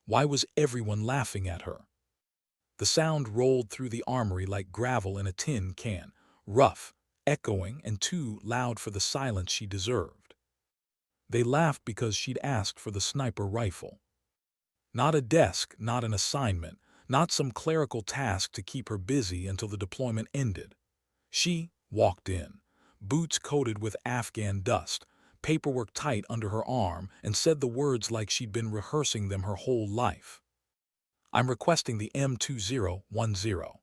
Why was everyone laughing at her? The sound rolled through the armory like gravel in a tin can, rough, echoing, and too loud for the silence she deserved. They laughed because she'd asked for the sniper rifle. Not a desk, not an assignment, not some clerical task to keep her busy until the deployment ended. She walked in, boots coated with Afghan dust, paperwork tight under her arm, and said the words like she'd been rehearsing them her whole life. "I'm requesting the M2010.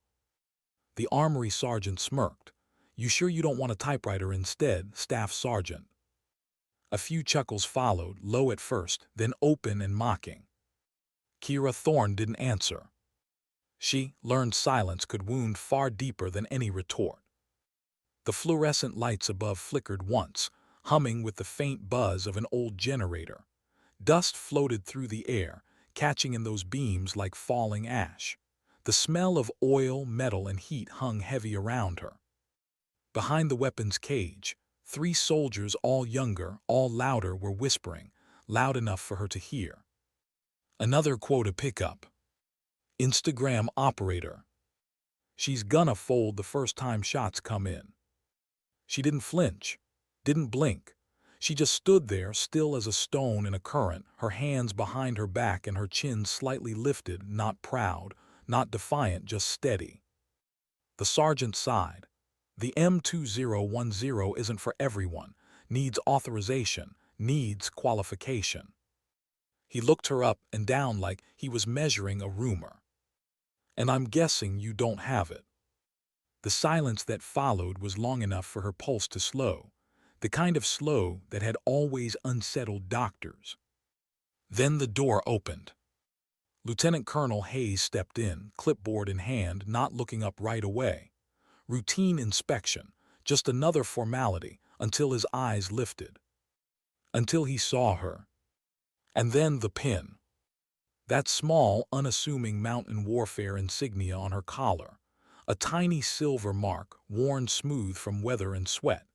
The armory sergeant smirked. "You sure you don't want a typewriter instead, Staff Sergeant?" A few chuckles followed, low at first, then open and mocking. THORNE didn't answer. She learned silence could wound far deeper than any retort. The fluorescent lights above flickered once, humming with the faint buzz of an old generator. Dust floated through the air, catching in those beams like falling ash. The smell of oil, metal, and heat hung heavy around her. Behind the weapons cage, 3 soldiers, all younger, all louder, were whispering, loud enough for her to hear. "Another quota pickup. Instagram operator. She's gonna fold the first time shots come in." She didn't flinch, didn't blink. She just stood there, still as a stone in a current, her hands behind her back and her chin slightly lifted, not proud, not defiant, just steady. The sergeant sighed. "The M2010 isn't for everyone, needs authorization, needs qualification." He looked her up and down like he was measuring a rumor. "And I'm guessing you don't have it." The silence that followed was long enough for her pulse to slow, the kind of slow that had always unsettled doctors. Then the door opened. Lieutenant Colonel Hayes stepped in, clipboard in hand, not looking up right away. Routine inspection, just another formality, until his eyes lifted. Until he saw her. And then the pin. That small, unassuming mountain warfare insignia on her collar. A tiny silver mark, worn smooth from weather and sweat.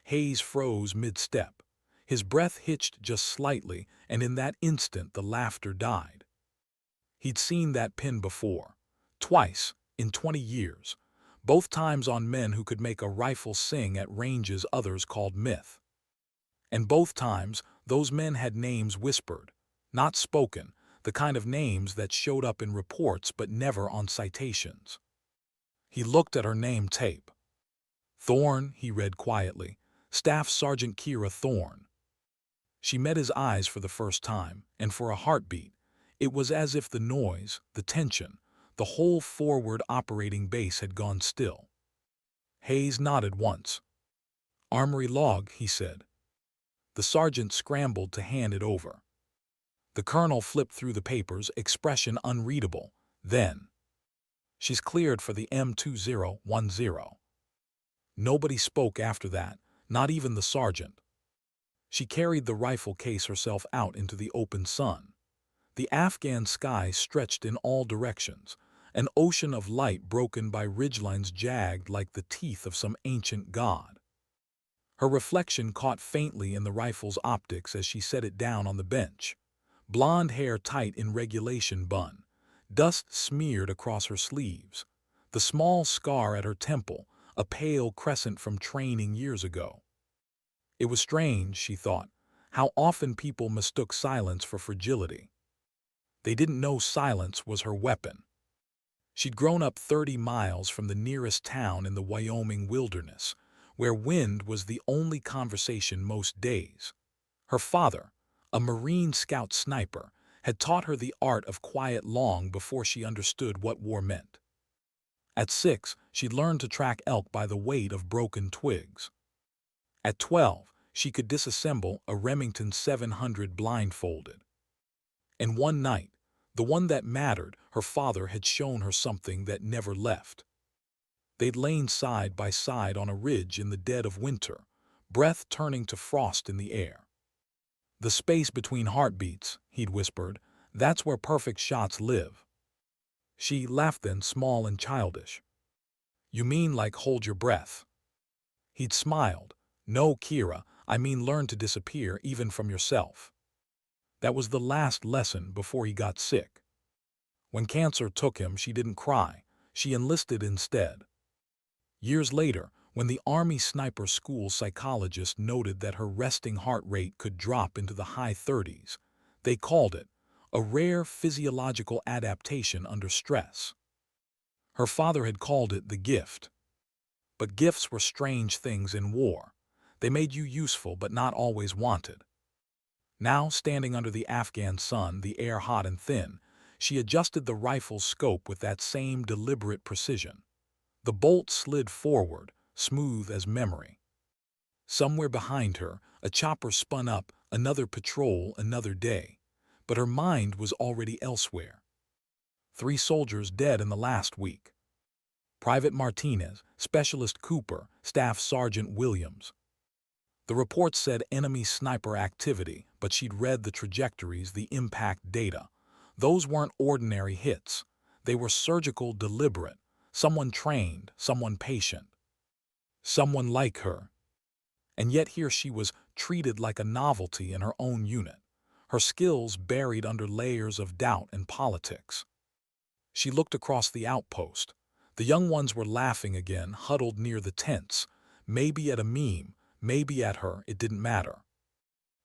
Hayes froze mid-step. His breath hitched just slightly, and in that instant the laughter died. He'd seen that pin before. Twice, in 20 years. Both times on men who could make a rifle sing at ranges others called myth. And both times, those men had names whispered, not spoken, the kind of names that showed up in reports but never on citations. He looked at her name tape. "Thorne," he read quietly. "Staff Sergeant Kira Thorne." She met his eyes for the first time, and for a heartbeat, it was as if the noise, the tension, the whole forward operating base had gone still. Hayes nodded once. "Armory log," he said. The sergeant scrambled to hand it over. The colonel flipped through the papers, expression unreadable. Then, "She's cleared for the M2010. Nobody spoke after that, not even the sergeant. She carried the rifle case herself out into the open sun. The Afghan sky stretched in all directions, an ocean of light broken by ridgelines jagged like the teeth of some ancient god. Her reflection caught faintly in the rifle's optics as she set it down on the bench. Blonde hair tight in regulation bun, dust smeared across her sleeves. The small scar at her temple, a pale crescent from training years ago. It was strange, she thought, how often people mistook silence for fragility. They didn't know silence was her weapon. She'd grown up 30 miles from the nearest town in the Wyoming wilderness, where wind was the only conversation most days. Her father, a Marine Scout sniper, had taught her the art of quiet long before she understood what war meant. At 6, she'd learned to track elk by the weight of broken twigs. At 12, she could disassemble a Remington 700 blindfolded. And one night, the one that mattered, her father had shown her something that never left. They'd lain side by side on a ridge in the dead of winter, breath turning to frost in the air. "The space between heartbeats," he'd whispered, "that's where perfect shots live." She laughed then, small and childish. "You mean like hold your breath?" He'd smiled. "No, Kira, I mean learn to disappear even from yourself." That was the last lesson before he got sick. When cancer took him, she didn't cry. She enlisted instead. Years later, when the Army Sniper School psychologist noted that her resting heart rate could drop into the high 30s, they called it a rare physiological adaptation under stress. Her father had called it the gift. But gifts were strange things in war. They made you useful but not always wanted. Now, standing under the Afghan sun, the air hot and thin, she adjusted the rifle's scope with that same deliberate precision. The bolt slid forward, smooth as memory. Somewhere behind her, a chopper spun up, another patrol, another day. But her mind was already elsewhere. 3 soldiers dead in the last week. Private Martinez, Specialist Cooper, Staff Sergeant Williams. The report said enemy sniper activity, but she'd read the trajectories, the impact data. Those weren't ordinary hits. They were surgical, deliberate. Someone trained, someone patient. Someone like her. And yet here she was, treated like a novelty in her own unit. Her skills buried under layers of doubt and politics. She looked across the outpost. The young ones were laughing again, huddled near the tents. Maybe at a meme, maybe at her, it didn't matter.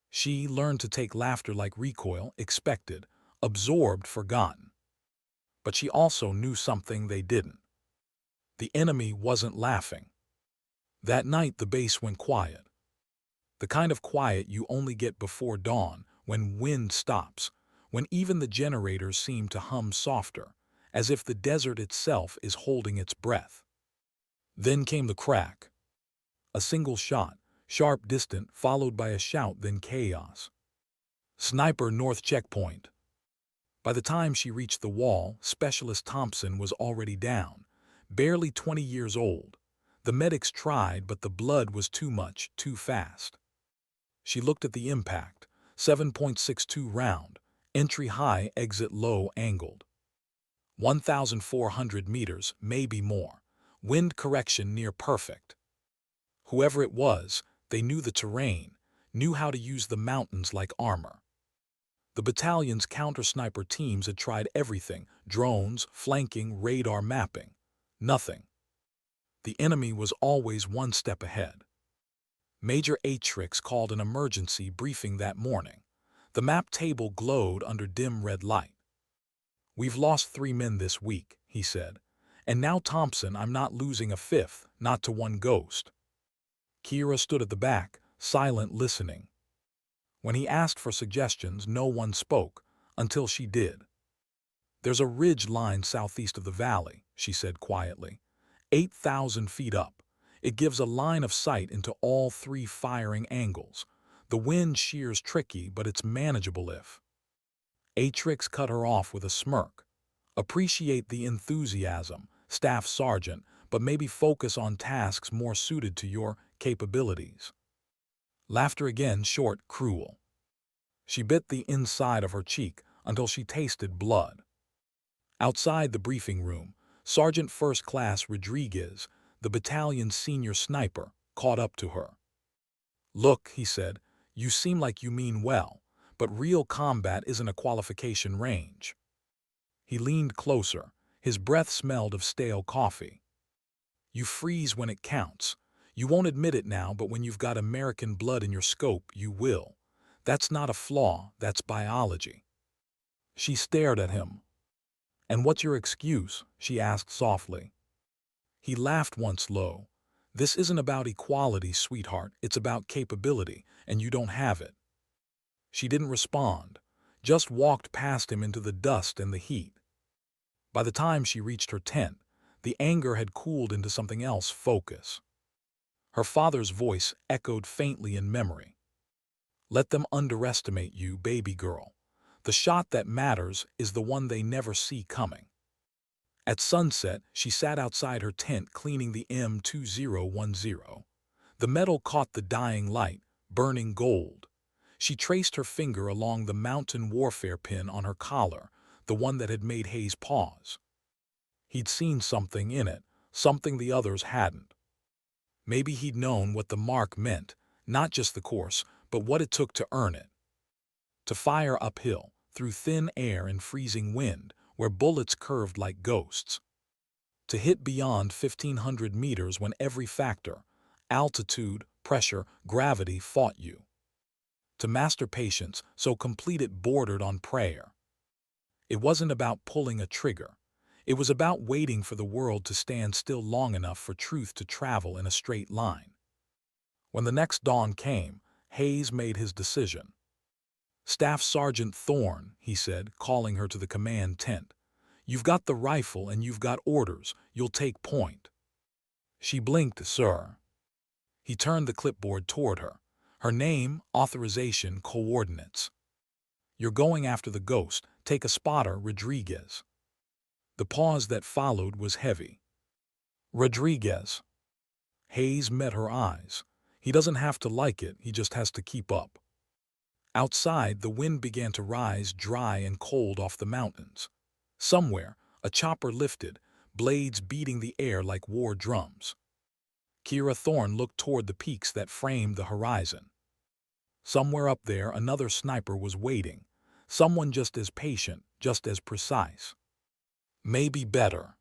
She learned to take laughter like recoil, expected, absorbed, forgotten. But she also knew something they didn't. The enemy wasn't laughing. That night the base went quiet. The kind of quiet you only get before dawn, when wind stops, when even the generators seem to hum softer, as if the desert itself is holding its breath. Then came the crack. A single shot, sharp, distant, followed by a shout, then chaos. Sniper North Checkpoint. By the time she reached the wall, Specialist Thompson was already down, barely 20 years old. The medics tried, but the blood was too much, too fast. She looked at the impact, 7.62 round, entry high, exit low, angled. 1,400 meters, maybe more. Wind correction near perfect. Whoever it was, they knew the terrain, knew how to use the mountains like armor. The battalion's counter-sniper teams had tried everything, drones, flanking, radar mapping. Nothing. The enemy was always one step ahead. Major Atrix called an emergency briefing that morning. The map table glowed under dim red light. "We've lost 3 men this week," he said. "And now, Thompson, I'm not losing a 5th, not to one ghost." Kira stood at the back, silent, listening. When he asked for suggestions, no one spoke, until she did. "There's a ridge line southeast of the valley," she said quietly. 8,000 feet up. It gives a line of sight into all 3 firing angles. The wind shears tricky, but it's manageable if... Atrix cut her off with a smirk. "Appreciate the enthusiasm, Staff Sergeant, but maybe focus on tasks more suited to your capabilities." Laughter again, short, cruel. She bit the inside of her cheek until she tasted blood. Outside the briefing room, Sergeant First Class Rodriguez, the battalion's senior sniper, caught up to her. "Look," he said, "you seem like you mean well, but real combat isn't a qualification range." He leaned closer. His breath smelled of stale coffee. "You freeze when it counts. You won't admit it now, but when you've got American blood in your scope, you will. That's not a flaw, that's biology." She stared at him. "And what's your excuse?" she asked softly. He laughed once low. "This isn't about equality, sweetheart. It's about capability, and you don't have it." She didn't respond, just walked past him into the dust and the heat. By the time she reached her tent, the anger had cooled into something else, focus. Her father's voice echoed faintly in memory. "Let them underestimate you, baby girl. The shot that matters is the one they never see coming." At sunset, she sat outside her tent cleaning the M2010. The metal caught the dying light, burning gold. She traced her finger along the mountain warfare pin on her collar, the one that had made Hayes pause. He'd seen something in it, something the others hadn't. Maybe he'd known what the mark meant, not just the course, but what it took to earn it. To fire uphill, through thin air and freezing wind, where bullets curved like ghosts. To hit beyond 1,500 meters when every factor—altitude, pressure, gravity— fought you. To master patience so complete it bordered on prayer. It wasn't about pulling a trigger. It was about waiting for the world to stand still long enough for truth to travel in a straight line. When the next dawn came, Hayes made his decision. "Staff Sergeant Thorne," he said, calling her to the command tent. "You've got the rifle and you've got orders. You'll take point." She blinked, "Sir." He turned the clipboard toward her. Her name, authorization, coordinates. "You're going after the ghost. Take a spotter, Rodriguez." The pause that followed was heavy. "Rodriguez." Hayes met her eyes. He doesn't have to like it, he just has to keep up. Outside, the wind began to rise dry and cold off the mountains. Somewhere, a chopper lifted, blades beating the air like war drums. Kira Thorne looked toward the peaks that framed the horizon. Somewhere up there, another sniper was waiting. Someone just as patient, just as precise. Maybe better.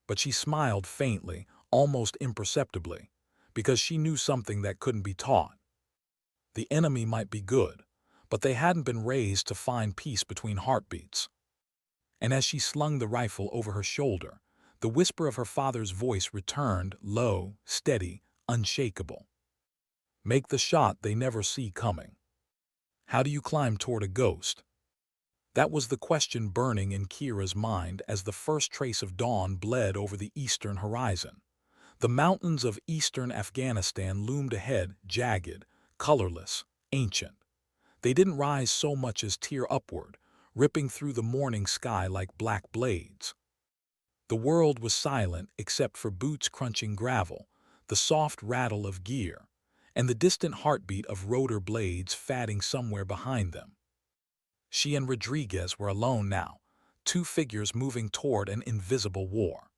But she smiled faintly, almost imperceptibly, because she knew something that couldn't be taught. The enemy might be good, but they hadn't been raised to find peace between heartbeats. And as she slung the rifle over her shoulder, the whisper of her father's voice returned, low, steady, unshakable. "Make the shot they never see coming." How do you climb toward a ghost? That was the question burning in Kira's mind as the first trace of dawn bled over the eastern horizon. The mountains of eastern Afghanistan loomed ahead, jagged, colorless, ancient. They didn't rise so much as tear upward, ripping through the morning sky like black blades. The world was silent except for boots crunching gravel, the soft rattle of gear, and the distant heartbeat of rotor blades fatting somewhere behind them. She and Rodriguez were alone now, two figures moving toward an invisible war.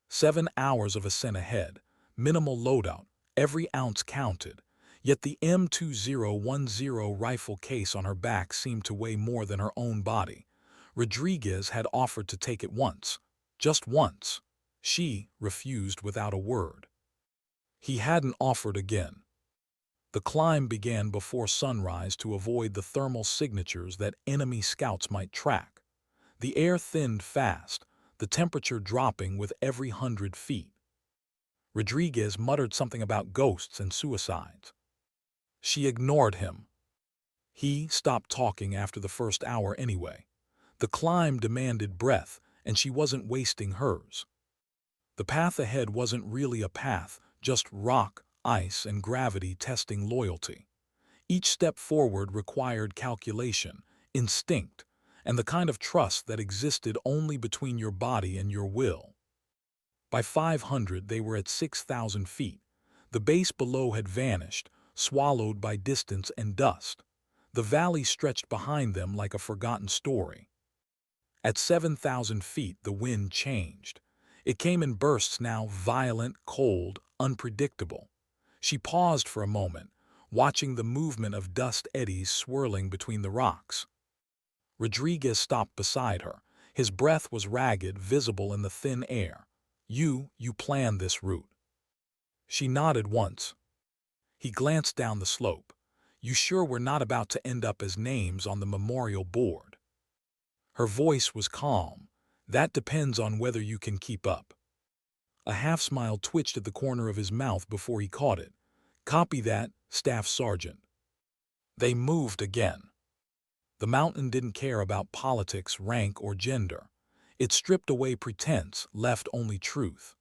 7 hours of ascent ahead, minimal loadout, every ounce counted, yet the M2010 rifle case on her back seemed to weigh more than her own body. Rodriguez had offered to take it once, just once. She refused without a word. He hadn't offered again. The climb began before sunrise to avoid the thermal signatures that enemy scouts might track. The air thinned fast, the temperature dropping with every 100 feet. Rodriguez muttered something about ghosts and suicides. She ignored him. He stopped talking after the first hour anyway. The climb demanded breath, and she wasn't wasting hers. The path ahead wasn't really a path, just rock, ice, and gravity testing loyalty. Each step forward required calculation, instinct, and the kind of trust that existed only between your body and your will. By 500, they were at 6,000 feet. The base below had vanished, swallowed by distance and dust. The valley stretched behind them like a forgotten story. At 7,000 feet, the wind changed. It came in bursts now, violent, cold, unpredictable. She paused for a moment, watching the movement of dust eddies swirling between the rocks. Rodriguez stopped beside her. His breath was ragged, visible in the thin air. You planned this route." She nodded once. He glanced down the slope. "You sure we're not about to end up as names on the memorial board?" Her voice was calm. "That depends on whether you can keep up." A half-smile twitched at the corner of his mouth before he caught it. "Copy that, Staff Sergeant." They moved again. The mountain didn't care about politics, rank, or gender. It stripped away pretense, left only truth.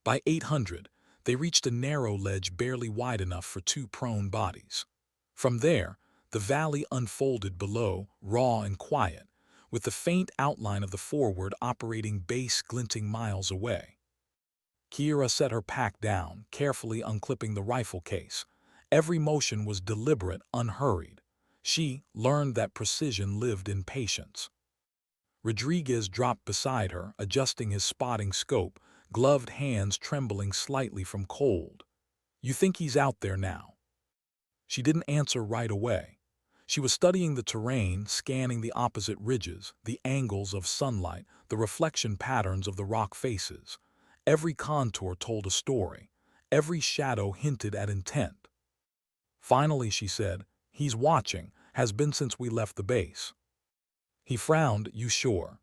By 800, they reached a narrow ledge barely wide enough for two prone bodies. From there, the valley unfolded below, raw and quiet, with the faint outline of the forward operating base glinting miles away. Kira set her pack down, carefully unclipping the rifle case. Every motion was deliberate, unhurried. She learned that precision lived in patience. Rodriguez dropped beside her, adjusting his spotting scope, gloved hands trembling slightly from cold. "You think he's out there now?" She didn't answer right away. She was studying the terrain, scanning the opposite ridges, the angles of sunlight, the reflection patterns of the rock faces. Every contour told a story. Every shadow hinted at intent. Finally, she said, "He's watching, has been since we left the base." He frowned. "You sure?"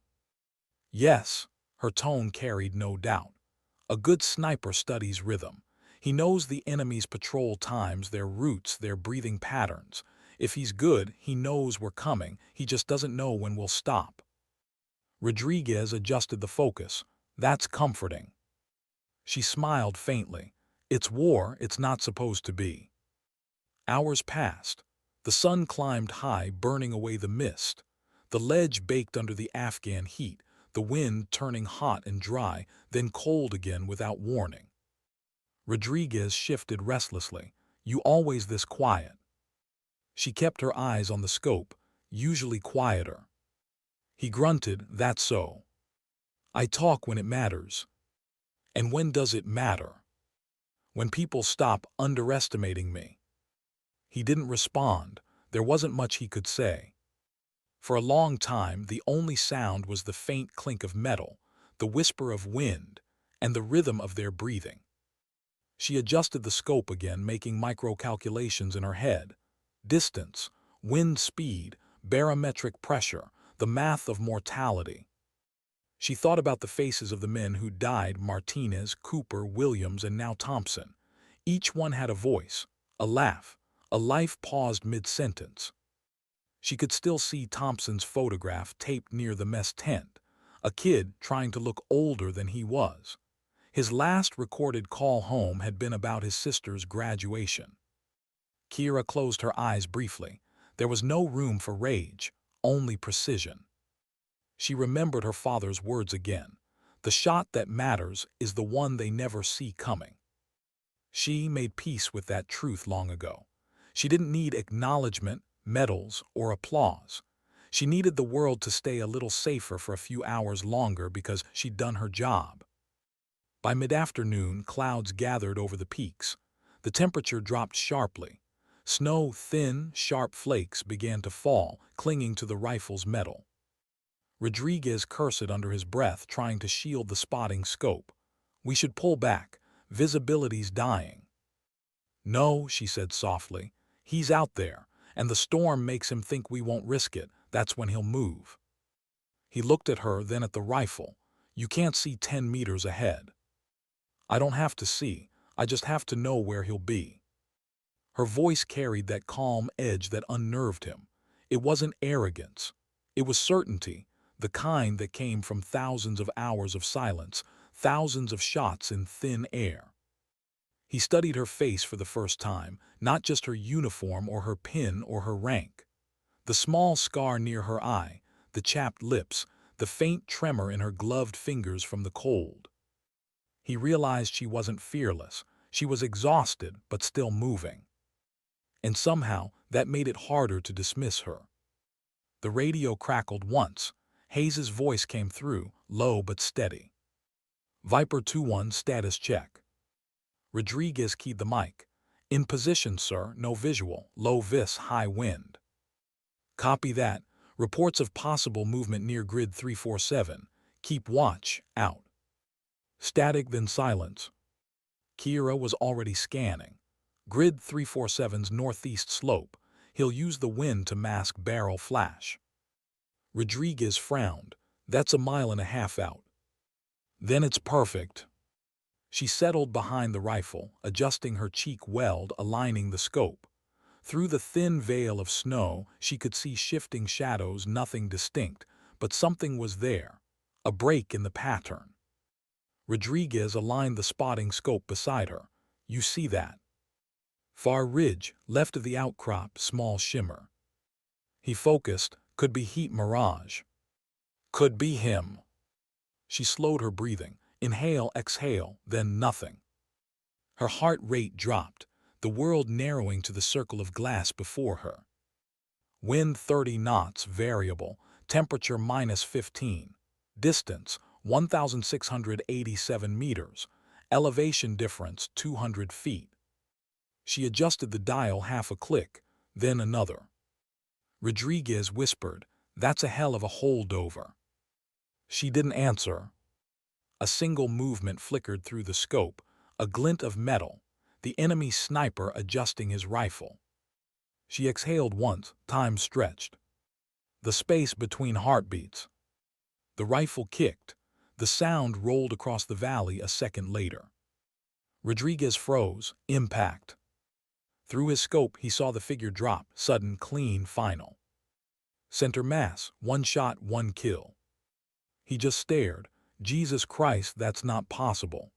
"Yes." Her tone carried no doubt. "A good sniper studies rhythm. He knows the enemy's patrol times, their routes, their breathing patterns. If he's good, he knows we're coming, he just doesn't know when we'll stop." Rodriguez adjusted the focus. "That's comforting." She smiled faintly. "It's war, it's not supposed to be." Hours passed. The sun climbed high, burning away the mist. The ledge baked under the Afghan heat, the wind turning hot and dry, then cold again without warning. Rodriguez shifted restlessly. "You always this quiet?" She kept her eyes on the scope, usually quieter. He grunted, "That's so. I talk when it matters." "And when does it matter?" "When people stop underestimating me." He didn't respond. There wasn't much he could say. For a long time, the only sound was the faint clink of metal, the whisper of wind, and the rhythm of their breathing. She adjusted the scope again, making micro-calculations in her head. Distance, wind speed, barometric pressure, the math of mortality. She thought about the faces of the men who died: Martinez, Cooper, Williams, and now Thompson. Each one had a voice, a laugh, a life paused mid-sentence. She could still see Thompson's photograph taped near the mess tent, a kid trying to look older than he was. His last recorded call home had been about his sister's graduation. Kira closed her eyes briefly. There was no room for rage, only precision. She remembered her father's words again. The shot that matters is the one they never see coming. She made peace with that truth long ago. She didn't need acknowledgement, medals, or applause. She needed the world to stay a little safer for a few hours longer because she'd done her job. By mid-afternoon, clouds gathered over the peaks. The temperature dropped sharply. Snow, thin, sharp flakes began to fall, clinging to the rifle's metal. Rodriguez cursed under his breath, trying to shield the spotting scope. "We should pull back. Visibility's dying." "No," she said softly. "He's out there, and the storm makes him think we won't risk it. That's when he'll move." He looked at her, then at the rifle. "You can't see 10 meters ahead." "I don't have to see. I just have to know where he'll be." Her voice carried that calm edge that unnerved him. It wasn't arrogance. It was certainty, the kind that came from thousands of hours of silence, thousands of shots in thin air. He studied her face for the first time, not just her uniform or her pin or her rank. The small scar near her eye, the chapped lips, the faint tremor in her gloved fingers from the cold. He realized she wasn't fearless. She was exhausted, but still moving. And somehow, that made it harder to dismiss her. The radio crackled once. Hayes's voice came through, low but steady. "Viper 2-1, status check." Rodriguez keyed the mic. "In position, sir, no visual, low vis, high wind." "Copy that. Reports of possible movement near grid 347. Keep watch, out." Static, then silence. Kira was already scanning. Grid 347's northeast slope. He'll use the wind to mask barrel flash. Rodriguez frowned. "That's 1.5 miles out." "Then it's perfect." She settled behind the rifle, adjusting her cheek weld, aligning the scope. Through the thin veil of snow, she could see shifting shadows, nothing distinct, but something was there, a break in the pattern. Rodriguez aligned the spotting scope beside her. "You see that?" "Far ridge, left of the outcrop, small shimmer." He focused. "Could be heat mirage." "Could be him." She slowed her breathing. Inhale, exhale, then nothing. Her heart rate dropped, the world narrowing to the circle of glass before her. Wind 30 knots, variable, temperature -15. Distance 1,687 meters, elevation difference 200 feet. She adjusted the dial half a click, then another. Rodriguez whispered, "That's a hell of a holdover." She didn't answer. A single movement flickered through the scope, a glint of metal, the enemy sniper adjusting his rifle. She exhaled once, time stretched. The space between heartbeats. The rifle kicked. The sound rolled across the valley a second later. Rodriguez froze. Impact. Through his scope he saw the figure drop, sudden, clean, final. Center mass, one shot, one kill. He just stared. Jesus Christ, that's not possible.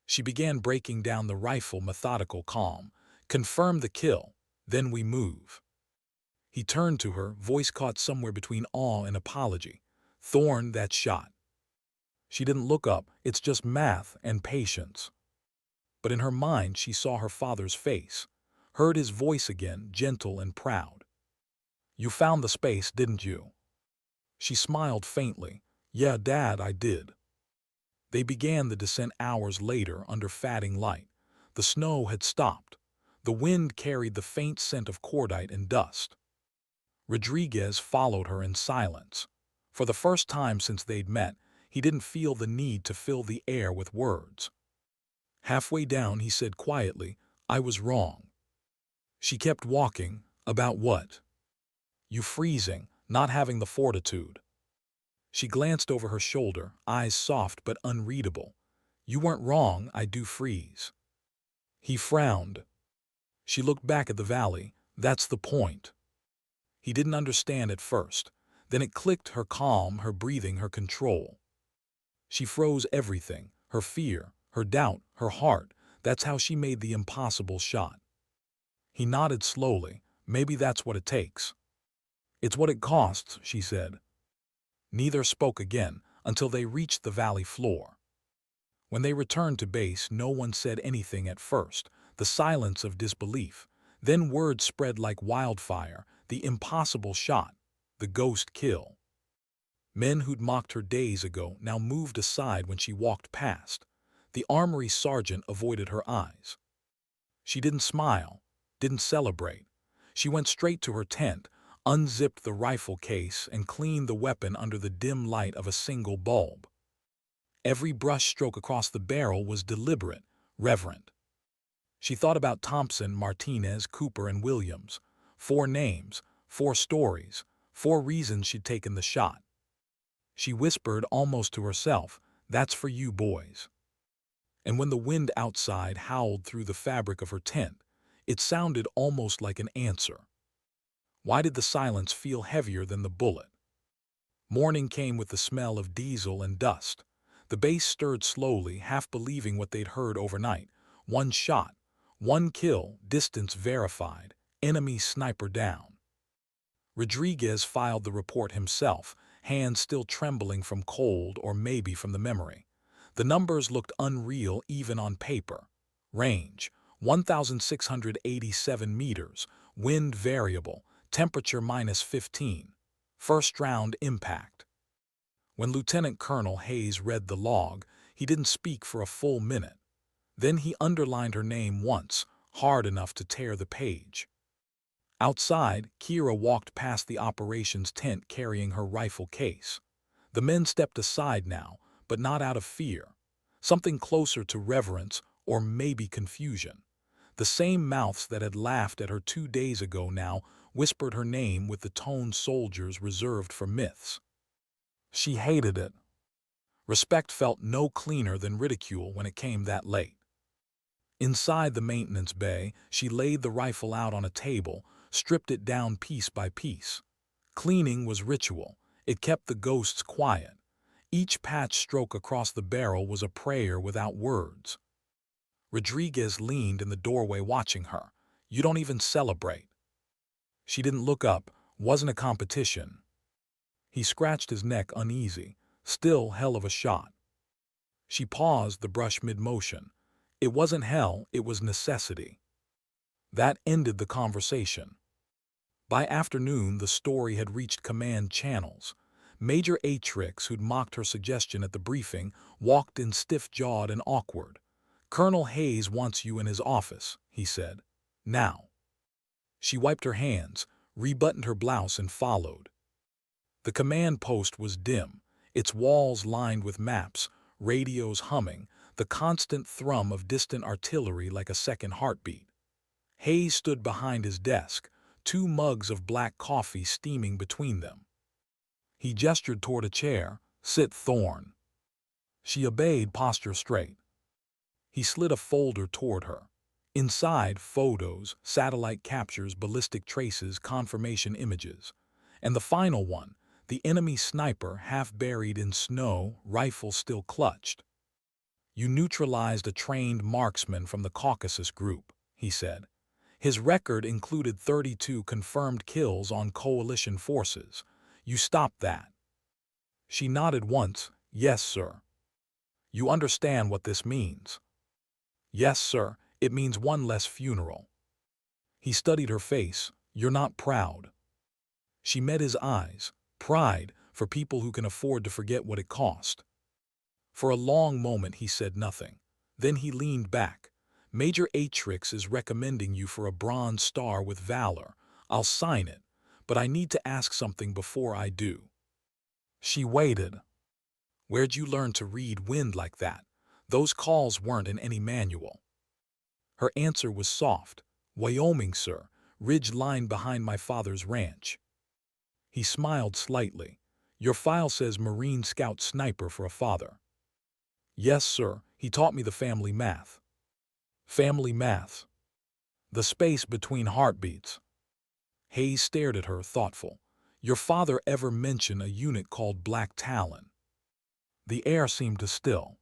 She began breaking down the rifle, methodical, calm. Confirm the kill, then we move. He turned to her, voice caught somewhere between awe and apology. "Thorne, that shot." She didn't look up. It's just math and patience. But in her mind she saw her father's face, heard his voice again, gentle and proud. "You found the space, didn't you?" She smiled faintly. "Yeah, Dad, I did." They began the descent hours later under fading light. The snow had stopped. The wind carried the faint scent of cordite and dust. Rodriguez followed her in silence. For the first time since they'd met, he didn't feel the need to fill the air with words. Halfway down he said quietly, "I was wrong." She kept walking. "About what?" "You freezing, not having the fortitude." She glanced over her shoulder, eyes soft but unreadable. "You weren't wrong, I do freeze." He frowned. She looked back at the valley. "That's the point." He didn't understand at first. Then it clicked, her calm, her breathing, her control. She froze everything, her fear, her doubt, her heart. That's how she made the impossible shot. He nodded slowly. "Maybe that's what it takes." "It's what it costs," she said. Neither spoke again until they reached the valley floor. When they returned to base, no one said anything at first, the silence of disbelief. Then word spread like wildfire, the impossible shot, the ghost kill. Men who'd mocked her days ago now moved aside when she walked past. The armory sergeant avoided her eyes. She didn't smile, didn't celebrate. She went straight to her tent, unzipped the rifle case, and cleaned the weapon under the dim light of a single bulb. Every brush stroke across the barrel was deliberate, reverent. She thought about Thompson, Martinez, Cooper, and Williams. 4 names, 4 stories, 4 reasons she'd taken the shot. She whispered almost to herself, "That's for you boys." And when the wind outside howled through the fabric of her tent, it sounded almost like an answer. Why did the silence feel heavier than the bullet? Morning came with the smell of diesel and dust. The base stirred slowly, half believing what they'd heard overnight. 1 shot, 1 kill, distance verified, enemy sniper down. Rodriguez filed the report himself, hands still trembling from cold or maybe from the memory. The numbers looked unreal even on paper. Range, 1,687 meters, wind variable, temperature -15. First round impact. When Lieutenant Colonel Hayes read the log, he didn't speak for a full minute. Then he underlined her name once, hard enough to tear the page. Outside, Kira walked past the operations tent carrying her rifle case. The men stepped aside now, but not out of fear. Something closer to reverence or maybe confusion. The same mouths that had laughed at her 2 days ago now whispered her name with the tone soldiers reserved for myths. She hated it. Respect felt no cleaner than ridicule when it came that late. Inside the maintenance bay, she laid the rifle out on a table, stripped it down piece by piece. Cleaning was ritual. It kept the ghosts quiet. Each patch stroke across the barrel was a prayer without words. Rodriguez leaned in the doorway watching her. "You don't even celebrate." She didn't look up. Wasn't a competition. He scratched his neck uneasy. "Still hell of a shot." She paused, the brush mid-motion. It wasn't hell, it was necessity. That ended the conversation. By afternoon, the story had reached command channels. Major Atrix, who'd mocked her suggestion at the briefing, walked in stiff-jawed and awkward. "Colonel Hayes wants you in his office," he said. "Now." She wiped her hands. rebuttoned her blouse and followed. The command post was dim, its walls lined with maps, radios humming, the constant thrum of distant artillery like a second heartbeat. Hayes stood behind his desk, 2 mugs of black coffee steaming between them. He gestured toward a chair. "Sit, Thorne." She obeyed, posture straight. He slid a folder toward her. Inside, photos, satellite captures, ballistic traces, confirmation images. And the final one, the enemy sniper half buried in snow, rifle still clutched. "You neutralized a trained marksman from the Caucasus group," he said. "His record included 32 confirmed kills on coalition forces. You stopped that." She nodded once. "Yes, sir." "You understand what this means?" "Yes, sir. It means one less funeral." He studied her face. "You're not proud." She met his eyes. Pride for people who can afford to forget what it cost. For a long moment he said nothing. Then he leaned back. "Major Atrix is recommending you for a Bronze Star with Valor. I'll sign it, but I need to ask something before I do." She waited. "Where'd you learn to read wind like that? Those calls weren't in any manual." Her answer was soft. "Wyoming, sir. Ridge line behind my father's ranch." He smiled slightly. "Your file says Marine Scout Sniper for a father." "Yes, sir. He taught me the family math." "Family math?" "The space between heartbeats." Hayes stared at her, thoughtful. "Your father ever mention a unit called Black Talon?" The air seemed to still.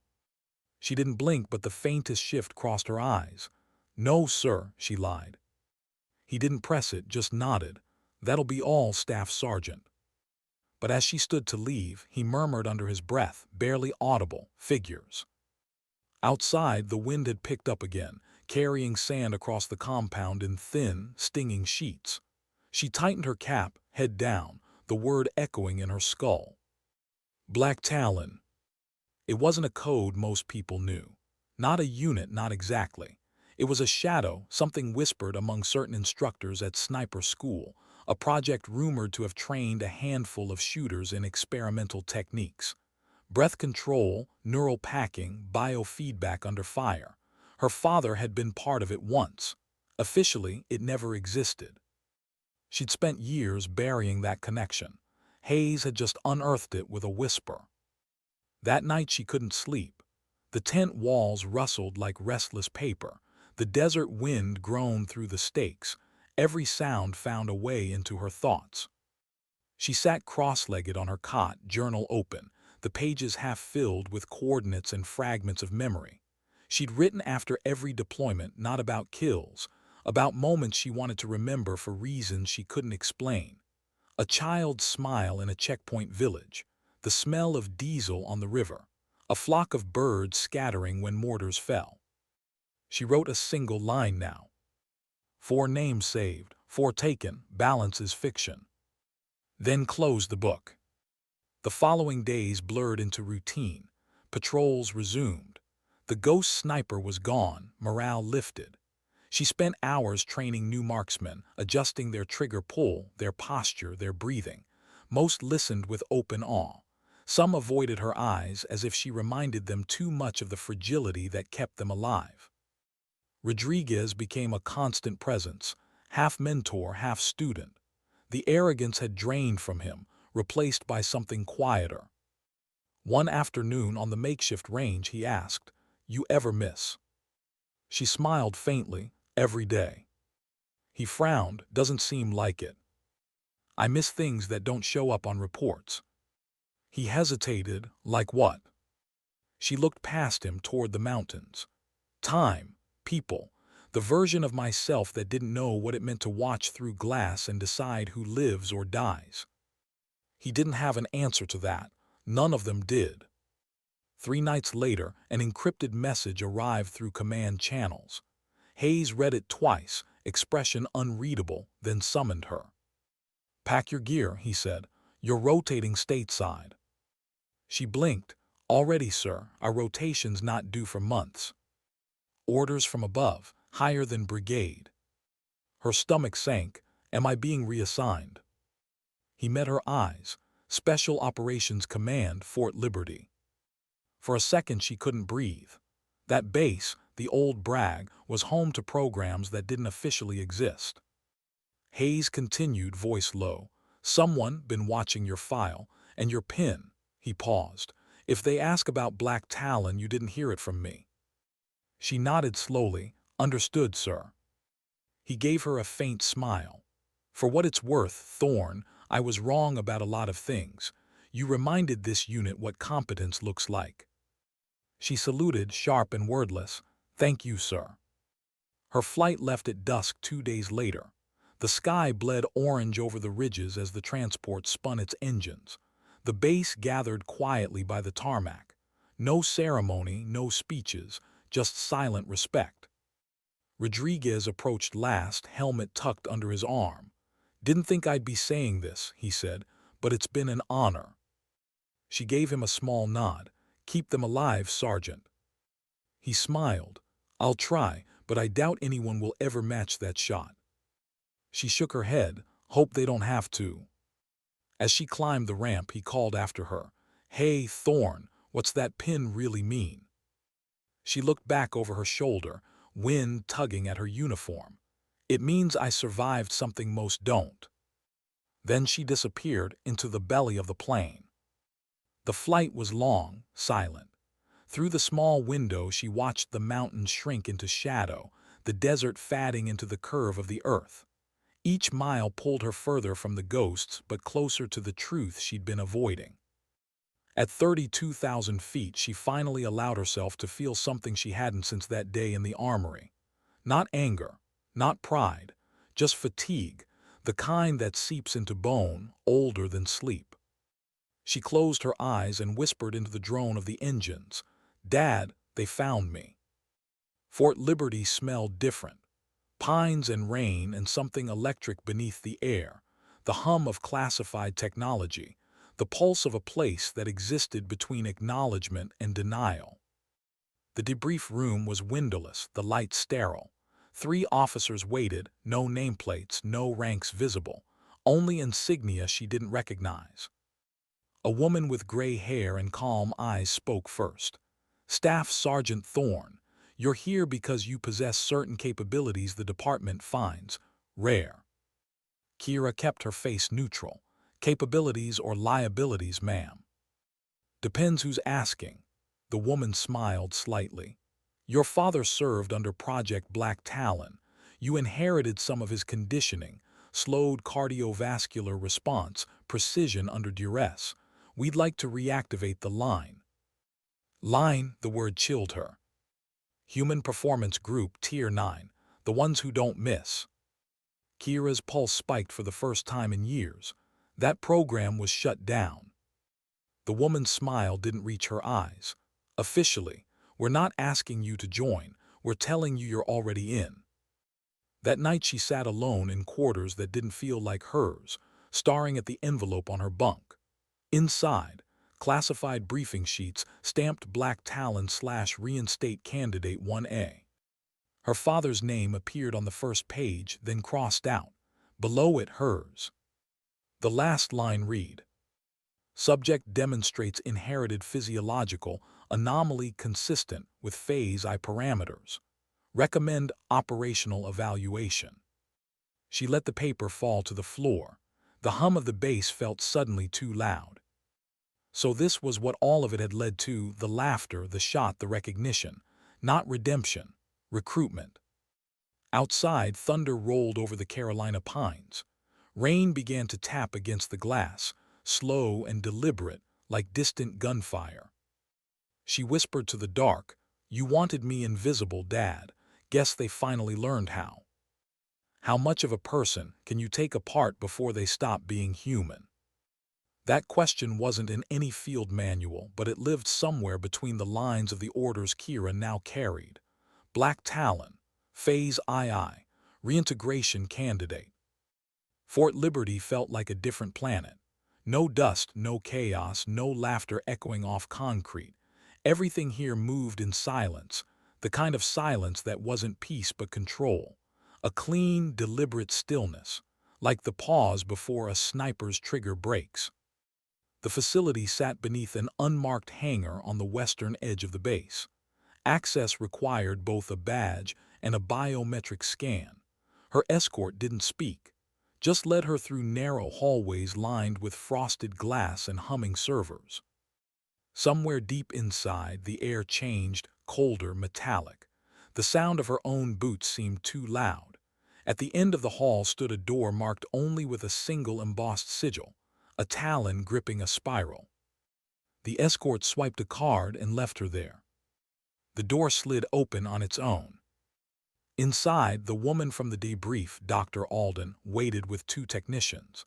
She didn't blink, but the faintest shift crossed her eyes. "No, sir," she lied. He didn't press it, just nodded. "That'll be all, Staff Sergeant." But as she stood to leave, he murmured under his breath, barely audible, "Figures." Outside, the wind had picked up again, carrying sand across the compound in thin, stinging sheets. She tightened her cap, head down, the word echoing in her skull. Black Talon. It wasn't a code most people knew. Not a unit, not exactly. It was a shadow, something whispered among certain instructors at sniper school, a project rumored to have trained a handful of shooters in experimental techniques. Breath control, neural packing, biofeedback under fire. Her father had been part of it once. Officially, it never existed. She'd spent years burying that connection. Hayes had just unearthed it with a whisper. That night she couldn't sleep. The tent walls rustled like restless paper. The desert wind groaned through the stakes. Every sound found a way into her thoughts. She sat cross-legged on her cot, journal open, the pages half filled with coordinates and fragments of memory. She'd written after every deployment, not about kills, about moments she wanted to remember for reasons she couldn't explain. A child's smile in a checkpoint village, the smell of diesel on the river, a flock of birds scattering when mortars fell. She wrote a single line now. 4 names saved, 4 taken, balance is fiction. Then closed the book. The following days blurred into routine. Patrols resumed. The ghost sniper was gone, morale lifted. She spent hours training new marksmen, adjusting their trigger pull, their posture, their breathing. Most listened with open awe. Some avoided her eyes as if she reminded them too much of the fragility that kept them alive. Rodriguez became a constant presence, half mentor, half student. The arrogance had drained from him, replaced by something quieter. One afternoon on the makeshift range he asked, "You ever miss?" She smiled faintly. "Every day." He frowned. "Doesn't seem like it." "I miss things that don't show up on reports." He hesitated. "Like what?" She looked past him toward the mountains. "Time, people, the version of myself that didn't know what it meant to watch through glass and decide who lives or dies." He didn't have an answer to that. None of them did. 3 nights later, an encrypted message arrived through command channels. Hayes read it twice, expression unreadable, then summoned her. "Pack your gear," he said. "You're rotating stateside." She blinked. "Already, sir. Our rotation's not due for months." "Orders from above, higher than brigade." Her stomach sank. Am I being reassigned? He met her eyes. Special Operations Command, Fort Liberty. For a second she couldn't breathe. That base, the old Bragg, was home to programs that didn't officially exist. Hayes continued, voice low. Someone been watching your file, and your pin. He paused. If they ask about Black Talon, you didn't hear it from me. She nodded slowly. Understood, sir. He gave her a faint smile. For what it's worth, Thorne, I was wrong about a lot of things. You reminded this unit what competence looks like. She saluted, sharp and wordless. Thank you, sir. Her flight left at dusk 2 days later. The sky bled orange over the ridges as the transport spun its engines. The base gathered quietly by the tarmac. No ceremony, no speeches, just silent respect. Rodriguez approached last, helmet tucked under his arm. Didn't think I'd be saying this, he said, but it's been an honor. She gave him a small nod. Keep them alive, Sergeant. He smiled. I'll try, but I doubt anyone will ever match that shot. She shook her head. Hope they don't have to. As she climbed the ramp, he called after her. Hey, Thorne, what's that pin really mean? She looked back over her shoulder, wind tugging at her uniform. It means I survived something most don't. Then she disappeared into the belly of the plane. The flight was long, silent. Through the small window she watched the mountains shrink into shadow, the desert fading into the curve of the earth. Each mile pulled her further from the ghosts but closer to the truth she'd been avoiding. At 32,000 feet she finally allowed herself to feel something she hadn't since that day in the armory. Not anger, not pride, just fatigue, the kind that seeps into bone, older than sleep. She closed her eyes and whispered into the drone of the engines. Dad, they found me. Fort Liberty smelled different. Pines and rain and something electric beneath the air, the hum of classified technology, the pulse of a place that existed between acknowledgement and denial. The debrief room was windowless, the lights sterile. 3 officers waited, no nameplates, no ranks visible, only insignia she didn't recognize. A woman with gray hair and calm eyes spoke first. Staff Sergeant Thorne, you're here because you possess certain capabilities the department finds rare. Kira kept her face neutral. Capabilities or liabilities, ma'am? Depends who's asking. The woman smiled slightly. Your father served under Project Black Talon. You inherited some of his conditioning, slowed cardiovascular response, precision under duress. We'd like to reactivate the line. Line, the word chilled her. Human Performance Group, Tier 9, the ones who don't miss. Kira's pulse spiked for the first time in years. That program was shut down. The woman's smile didn't reach her eyes. Officially, we're not asking you to join, we're telling you you're already in. That night she sat alone in quarters that didn't feel like hers, staring at the envelope on her bunk. Inside, classified briefing sheets stamped Black Talon / reinstate candidate 1A. Her father's name appeared on the first page, then crossed out. Below it, hers. The last line read, Subject demonstrates inherited physiological anomaly consistent with phase I parameters. Recommend operational evaluation. She let the paper fall to the floor. The hum of the bass felt suddenly too loud. So this was what all of it had led to, the laughter, the shot, the recognition. Not redemption, recruitment. Outside, thunder rolled over the Carolina pines. Rain began to tap against the glass, slow and deliberate, like distant gunfire. She whispered to the dark, You wanted me invisible, Dad. Guess they finally learned how. How much of a person can you take apart before they stop being human? That question wasn't in any field manual, but it lived somewhere between the lines of the orders Kira now carried. Black Talon, Phase II, Reintegration Candidate. Fort Liberty felt like a different planet. No dust, no chaos, no laughter echoing off concrete. Everything here moved in silence, the kind of silence that wasn't peace but control. A clean, deliberate stillness, like the pause before a sniper's trigger breaks. The facility sat beneath an unmarked hangar on the western edge of the base. Access required both a badge and a biometric scan. Her escort didn't speak, just led her through narrow hallways lined with frosted glass and humming servers. Somewhere deep inside, the air changed, colder, metallic. The sound of her own boots seemed too loud. At the end of the hall stood a door marked only with a single embossed sigil, a talon gripping a spiral. The escort swiped a card and left her there. The door slid open on its own. Inside, the woman from the debrief, Dr. Alden, waited with two technicians.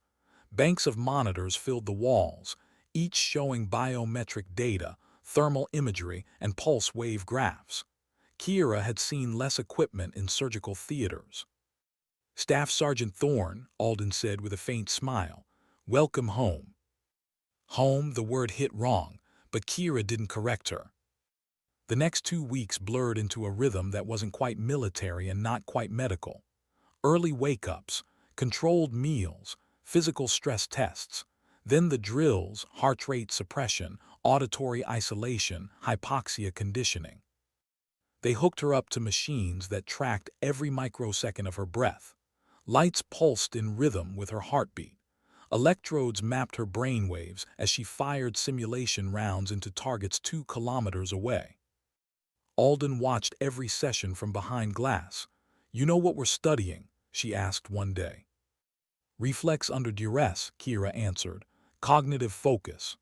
Banks of monitors filled the walls, each showing biometric data, thermal imagery, and pulse wave graphs. Kira had seen less equipment in surgical theaters. "Staff Sergeant Thorne," Alden said with a faint smile. "Welcome home." Home, the word hit wrong, but Kira didn't correct her. The next 2 weeks blurred into a rhythm that wasn't quite military and not quite medical. Early wake-ups, controlled meals, physical stress tests. Then the drills, heart rate suppression, auditory isolation, hypoxia conditioning. They hooked her up to machines that tracked every microsecond of her breath. Lights pulsed in rhythm with her heartbeat. Electrodes mapped her brainwaves as she fired simulation rounds into targets 2 kilometers away. Alden watched every session from behind glass. "You know what we're studying?" she asked one day. "Reflex under duress," Kira answered. "Cognitive focus."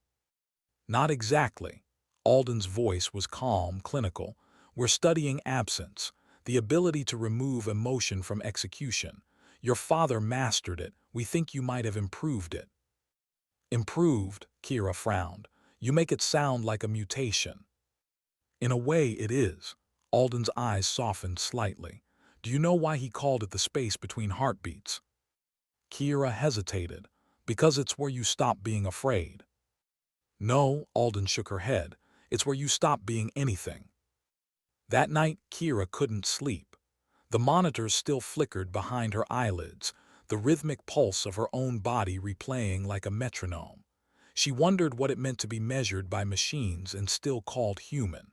"Not exactly." Alden's voice was calm, clinical. "We're studying absence, the ability to remove emotion from execution. Your father mastered it. We think you might have improved it." "Improved?" Kira frowned. "You make it sound like a mutation." "In a way, it is." Alden's eyes softened slightly. "Do you know why he called it the space between heartbeats?" Kira hesitated. "Because it's where you stop being afraid." "No," Alden shook her head. "It's where you stop being anything." That night, Kira couldn't sleep. The monitors still flickered behind her eyelids, the rhythmic pulse of her own body replaying like a metronome. She wondered what it meant to be measured by machines and still called human.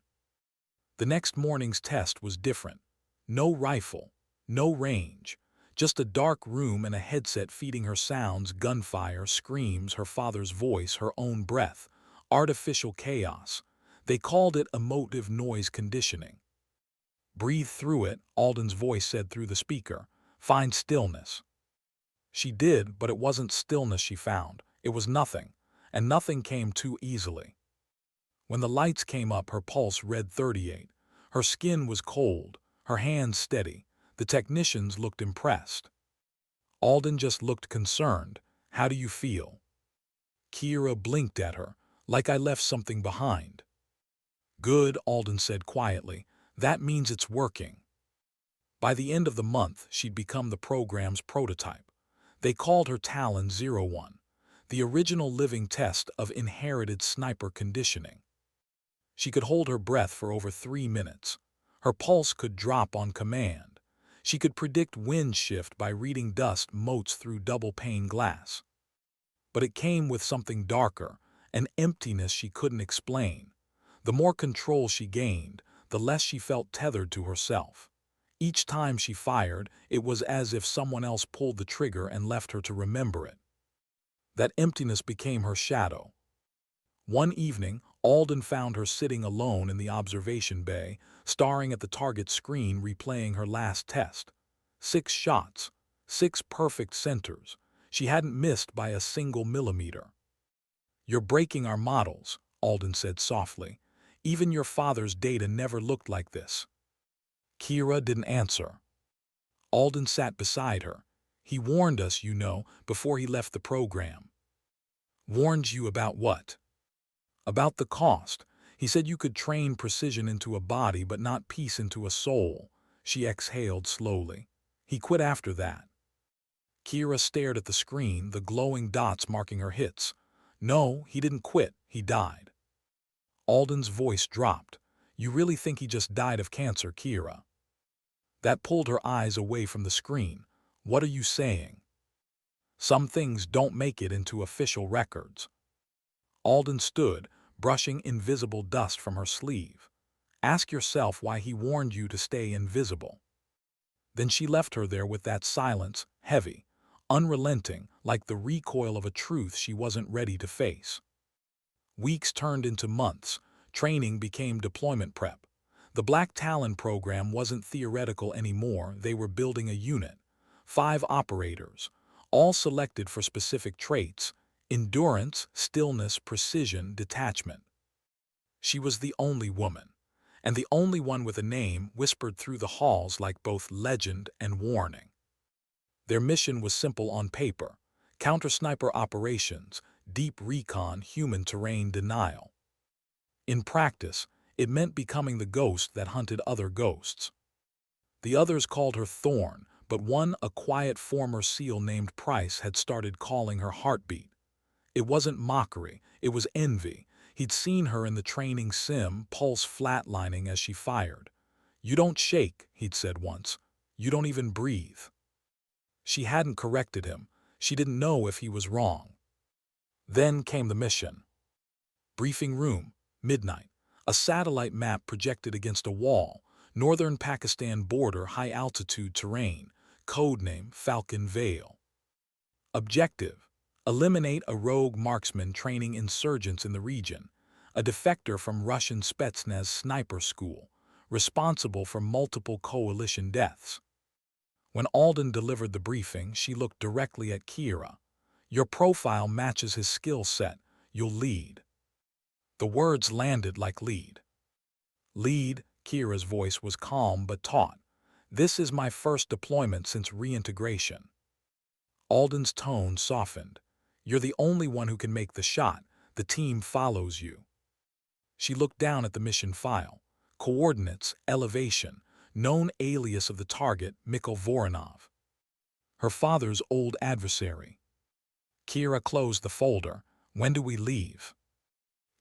The next morning's test was different. No rifle, no range, just a dark room and a headset feeding her sounds, gunfire, screams, her father's voice, her own breath, artificial chaos. They called it emotive noise conditioning. "Breathe through it," Alden's voice said through the speaker. "Find stillness." She did, but it wasn't stillness she found. It was nothing, and nothing came too easily. When the lights came up, her pulse read 38. Her skin was cold, her hands steady. The technicians looked impressed. Alden just looked concerned. "How do you feel?" Kira blinked at her, like I left something behind. "Good," Alden said quietly. "That means it's working." By the end of the month, she'd become the program's prototype. They called her Talon 01, the original living test of inherited sniper conditioning. She could hold her breath for over 3 minutes. Her pulse could drop on command. She could predict wind shift by reading dust motes through double-pane glass. But it came with something darker, an emptiness she couldn't explain. The more control she gained, the less she felt tethered to herself. Each time she fired, it was as if someone else pulled the trigger and left her to remember it. That emptiness became her shadow. One evening, Alden found her sitting alone in the observation bay, staring at the target screen replaying her last test. 6 shots, 6 perfect centers. She hadn't missed by a single millimeter. "You're breaking our models," Alden said softly. "Even your father's data never looked like this." Kira didn't answer. Alden sat beside her. "He warned us, you know, before he left the program." "Warned you about what?" "About the cost. He said you could train precision into a body but not peace into a soul." She exhaled slowly. "He quit after that." Kira stared at the screen, the glowing dots marking her hits. "No, he didn't quit. He died." Alden's voice dropped. "You really think he just died of cancer, Kira?" That pulled her eyes away from the screen. "What are you saying?" Some things don't make it into official records. Alden stood, brushing invisible dust from her sleeve. Ask yourself why he warned you to stay invisible. Then she left her there with that silence, heavy, unrelenting, like the recoil of a truth she wasn't ready to face. Weeks turned into months. Training became deployment prep. The Black Talon program wasn't theoretical anymore. They were building a unit. 5 operators, all selected for specific traits: endurance, stillness, precision, detachment. She was the only woman, and the only one with a name whispered through the halls like both legend and warning. Their mission was simple on paper: counter-sniper operations, deep recon, human terrain denial. In practice, it meant becoming the ghost that hunted other ghosts. The others called her Thorne, but one, a quiet former SEAL named Price, had started calling her Heartbeat. It wasn't mockery, it was envy. He'd seen her in the training sim, pulse flatlining as she fired. "You don't shake," he'd said once. "You don't even breathe." She hadn't corrected him. She didn't know if he was wrong. Then came the mission. Briefing room, midnight. A satellite map projected against a wall. Northern Pakistan border, high-altitude terrain. Codename Falcon Vale. Objective: eliminate a rogue marksman training insurgents in the region. A defector from Russian Spetsnaz sniper school, responsible for multiple coalition deaths. When Alden delivered the briefing, she looked directly at Kira. "Your profile matches his skill set. You'll lead." The words landed like lead. "Lead," Kira's voice was calm but taut. "This is my first deployment since reintegration." Alden's tone softened. "You're the only one who can make the shot. The team follows you." She looked down at the mission file. Coordinates, elevation, known alias of the target, Mikhail Voronov. Her father's old adversary. Kira closed the folder. "When do we leave?"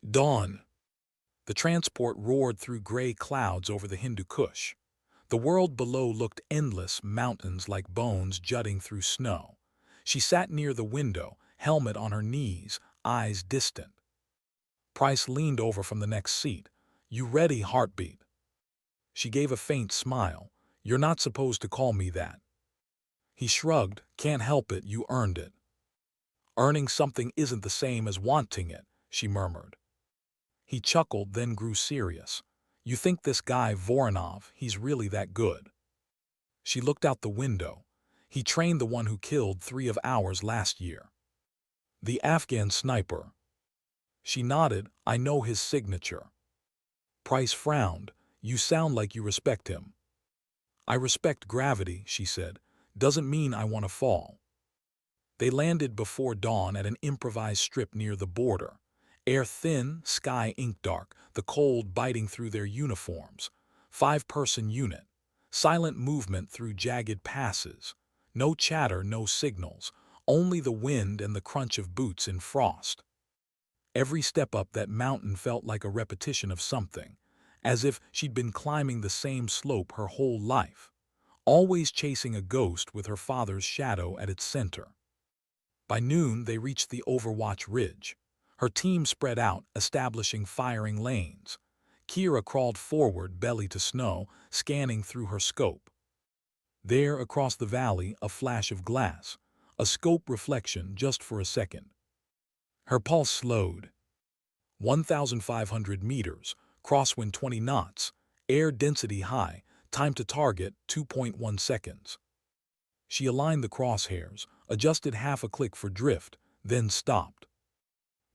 "Dawn." The transport roared through gray clouds over the Hindu Kush. The world below looked endless, mountains like bones jutting through snow. She sat near the window, helmet on her knees, eyes distant. Price leaned over from the next seat. "You ready, Heartbeat?" She gave a faint smile. "You're not supposed to call me that." He shrugged. "Can't help it, you earned it." "Earning something isn't the same as wanting it," she murmured. He chuckled, then grew serious. "You think this guy Voronov, he's really that good?" She looked out the window. "He trained the one who killed 3 of ours last year." "The Afghan sniper." She nodded. "I know his signature." Price frowned. "You sound like you respect him." "I respect gravity," she said. "Doesn't mean I want to fall." They landed before dawn at an improvised strip near the border. Air thin, sky ink dark, the cold biting through their uniforms. 5-person unit. Silent movement through jagged passes. No chatter, no signals. Only the wind and the crunch of boots in frost. Every step up that mountain felt like a repetition of something, as if she'd been climbing the same slope her whole life, always chasing a ghost with her father's shadow at its center. By noon, they reached the Overwatch Ridge. Her team spread out, establishing firing lanes. Kira crawled forward, belly to snow, scanning through her scope. There, across the valley, a flash of glass, a scope reflection just for a second. Her pulse slowed. 1,500 meters, crosswind 20 knots, air density high, time to target 2.1 seconds. She aligned the crosshairs, adjusted half a click for drift, then stopped.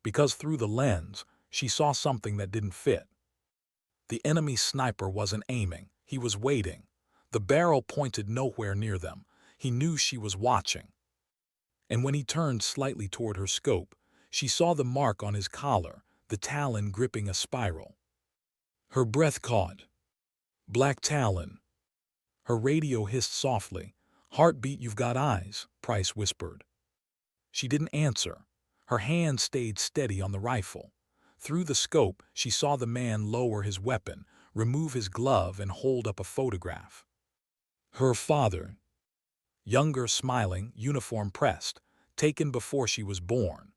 Because through the lens, she saw something that didn't fit. The enemy sniper wasn't aiming, he was waiting. The barrel pointed nowhere near them. He knew she was watching. And when he turned slightly toward her scope, she saw the mark on his collar, the Talon gripping a spiral. Her breath caught. "Black Talon." Her radio hissed softly. "Heartbeat, you've got eyes," Price whispered. She didn't answer. Her hand stayed steady on the rifle. Through the scope, she saw the man lower his weapon, remove his glove, and hold up a photograph. Her father. Younger, smiling, uniform pressed. taken before she was born.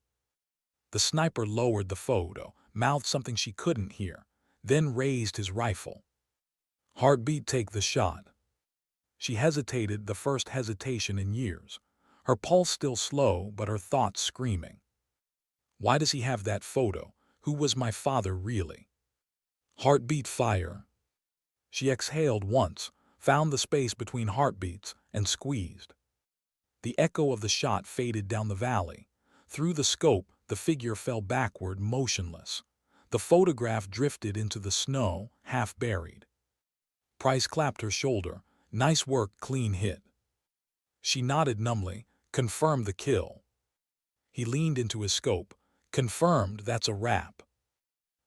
The sniper lowered the photo, mouthed something she couldn't hear, then raised his rifle. Heartbeat, take the shot. She hesitated, the first hesitation in years. Her pulse still slow, but her thoughts screaming. Why does he have that photo? Who was my father really? Heartbeat, fire. She exhaled once, found the space between heartbeats, and squeezed. The echo of the shot faded down the valley. Through the scope, the figure fell backward, motionless. The photograph drifted into the snow, half buried. Price clapped her shoulder. Nice work, clean hit. She nodded numbly, confirmed the kill. He leaned into his scope, confirmed, that's a wrap.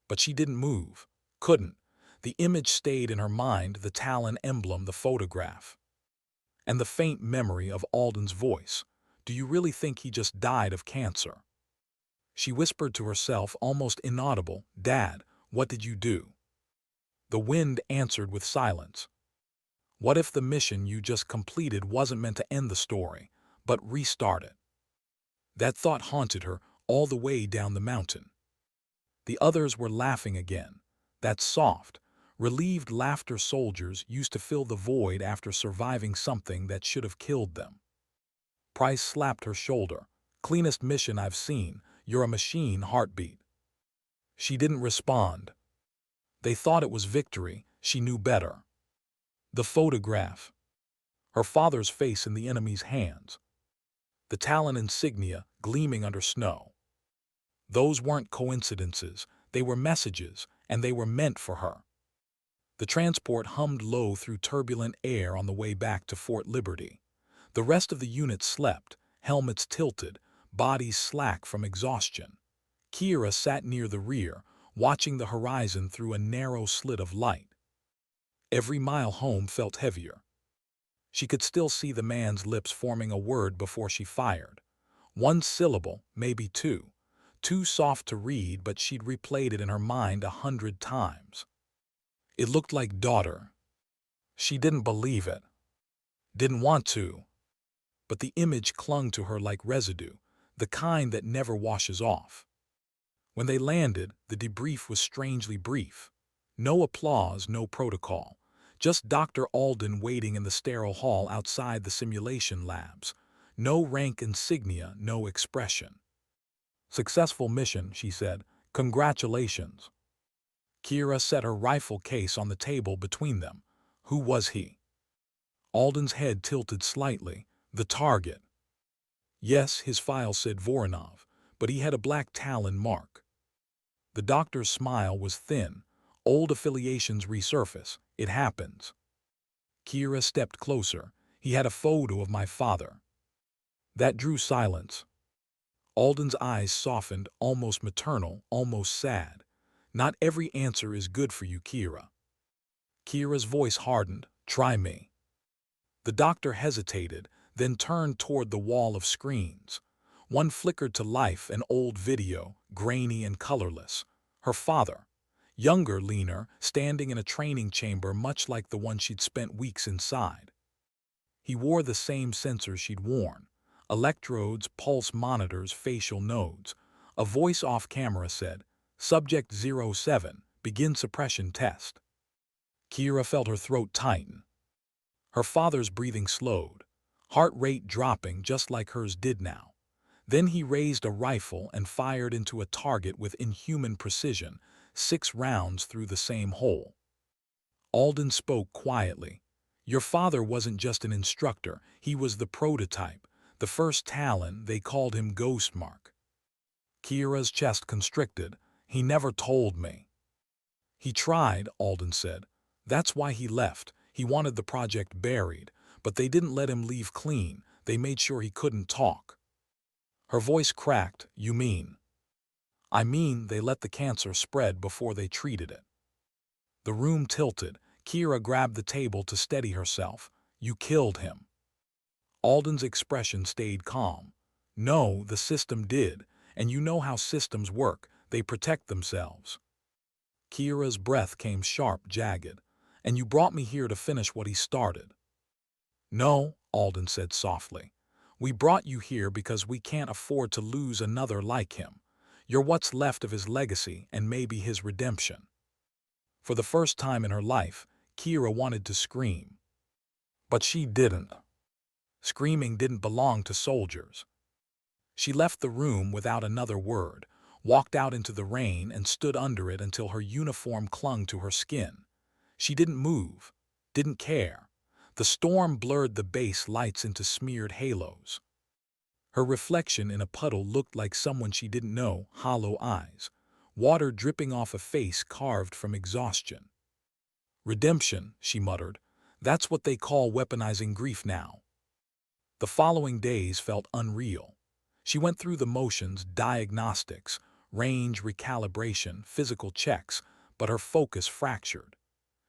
But she didn't move, couldn't. The image stayed in her mind, the Talon emblem, the photograph. And the faint memory of Alden's voice. Do you really think he just died of cancer? She whispered to herself, almost inaudible, Dad, what did you do? The wind answered with silence. What if the mission you just completed wasn't meant to end the story, but restart it? That thought haunted her all the way down the mountain. The others were laughing again. That soft, relieved laughter soldiers used to fill the void after surviving something that should have killed them. Price slapped her shoulder. Cleanest mission I've seen. You're a machine, heartbeat. She didn't respond. They thought it was victory. She knew better. The photograph. Her father's face in the enemy's hands. The Talon insignia gleaming under snow. Those weren't coincidences. They were messages, and they were meant for her. The transport hummed low through turbulent air on the way back to Fort Liberty. The rest of the unit slept, helmets tilted, bodies slack from exhaustion. Kira sat near the rear, watching the horizon through a narrow slit of light. Every mile home felt heavier. She could still see the man's lips forming a word before she fired. One syllable, maybe two. Too soft to read, but she'd replayed it in her mind 100 times. It looked like daughter. She didn't believe it. Didn't want to. But the image clung to her like residue, the kind that never washes off. When they landed, the debrief was strangely brief. No applause, no protocol. Just Dr. Alden waiting in the sterile hall outside the simulation labs. No rank insignia, no expression. Successful mission, she said. Congratulations. Kira set her rifle case on the table between them. Who was he? Alden's head tilted slightly. The target. Yes, his file said Voronov, but he had a black Talon mark. The doctor's smile was thin. Old affiliations resurface. It happens. Kira stepped closer. He had a photo of my father. That drew silence. Alden's eyes softened, almost maternal, almost sad. Not every answer is good for you, Kira. Kira's voice hardened. Try me. The doctor hesitated, then turned toward the wall of screens. One flickered to life, an old video, grainy and colorless. Her father. Younger, leaner, standing in a training chamber much like the one she'd spent weeks inside. He wore the same sensors she'd worn. Electrodes, pulse monitors, facial nodes. A voice off camera said, Subject 07, begin suppression test. Kira felt her throat tighten. Her father's breathing slowed, heart rate dropping just like hers did now. Then he raised a rifle and fired into a target with inhuman precision, 6 rounds through the same hole. Alden spoke quietly. Your father wasn't just an instructor, he was the prototype, the first Talon. They called him Ghostmark. Kira's chest constricted. He never told me. He tried, Alden said. That's why he left. He wanted the project buried, but they didn't let him leave clean. They made sure he couldn't talk. Her voice cracked. You mean? I mean they let the cancer spread before they treated it. The room tilted. Kira grabbed the table to steady herself. You killed him. Alden's expression stayed calm. No, the system did, and you know how systems work. They protect themselves. Kira's breath came sharp, jagged. And you brought me here to finish what he started. No, Alden said softly. We brought you here because we can't afford to lose another like him. You're what's left of his legacy and maybe his redemption." For the first time in her life, Kira wanted to scream. But she didn't. Screaming didn't belong to soldiers. She left the room without another word, walked out into the rain and stood under it until her uniform clung to her skin. She didn't move, didn't care. The storm blurred the base lights into smeared halos. Her reflection in a puddle looked like someone she didn't know, hollow eyes, water dripping off a face carved from exhaustion. "Redemption," she muttered. "That's what they call weaponizing grief now." The following days felt unreal. She went through the motions, diagnostics, range recalibration, physical checks, but her focus fractured.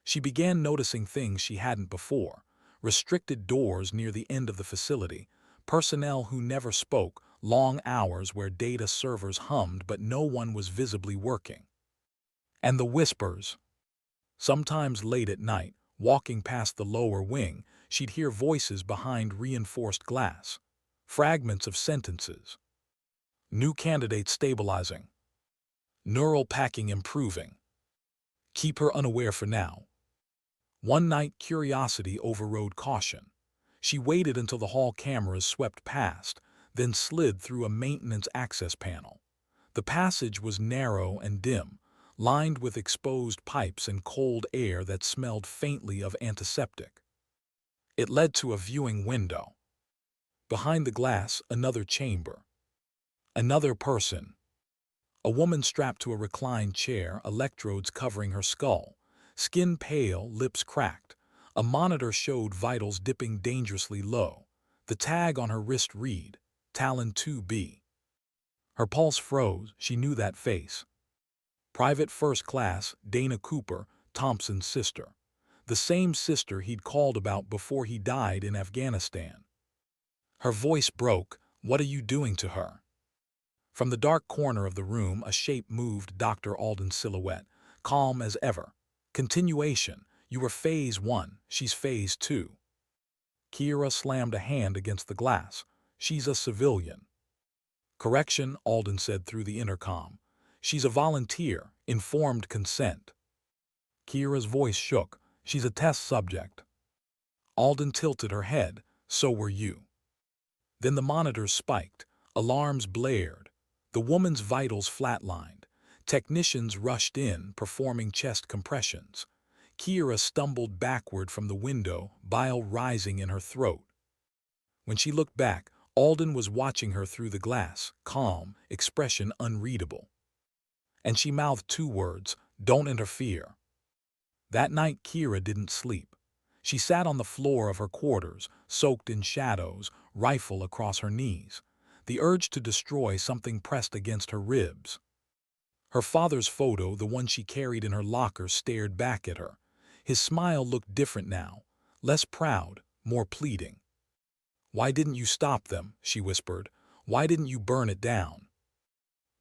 She began noticing things she hadn't before: restricted doors near the end of the facility, personnel who never spoke, long hours where data servers hummed but no one was visibly working. And the whispers. Sometimes late at night, walking past the lower wing, she'd hear voices behind reinforced glass. Fragments of sentences. "New candidate stabilizing. Neural packing improving. Keep her unaware for now." One night, curiosity overrode caution. She waited until the hall cameras swept past, then slid through a maintenance access panel. The passage was narrow and dim, lined with exposed pipes and cold air that smelled faintly of antiseptic. It led to a viewing window. Behind the glass, another chamber. Another person. A woman strapped to a reclined chair, electrodes covering her skull. Skin pale, lips cracked. A monitor showed vitals dipping dangerously low. The tag on her wrist read, Talon 2B. Her pulse froze. She knew that face. Private First Class Dana Cooper, Thompson's sister. The same sister he'd called about before he died in Afghanistan. Her voice broke. "What are you doing to her?" From the dark corner of the room, a shape moved, Dr. Alden's silhouette, calm as ever. "Continuation. You were Phase 1, she's Phase 2. Kira slammed a hand against the glass. "She's a civilian." "Correction," Alden said through the intercom. "She's a volunteer, informed consent." Kira's voice shook. "She's a test subject." Alden tilted her head. "So were you." Then the monitors spiked. Alarms blared. The woman's vitals flatlined. Technicians rushed in, performing chest compressions. Kira stumbled backward from the window, bile rising in her throat. When she looked back, Alden was watching her through the glass, calm, expression unreadable. And she mouthed two words, "Don't interfere." That night Kira didn't sleep. She sat on the floor of her quarters, soaked in shadows, rifle across her knees. The urge to destroy something pressed against her ribs. Her father's photo, the one she carried in her locker, stared back at her. His smile looked different now, less proud, more pleading. "Why didn't you stop them?" she whispered. "Why didn't you burn it down?"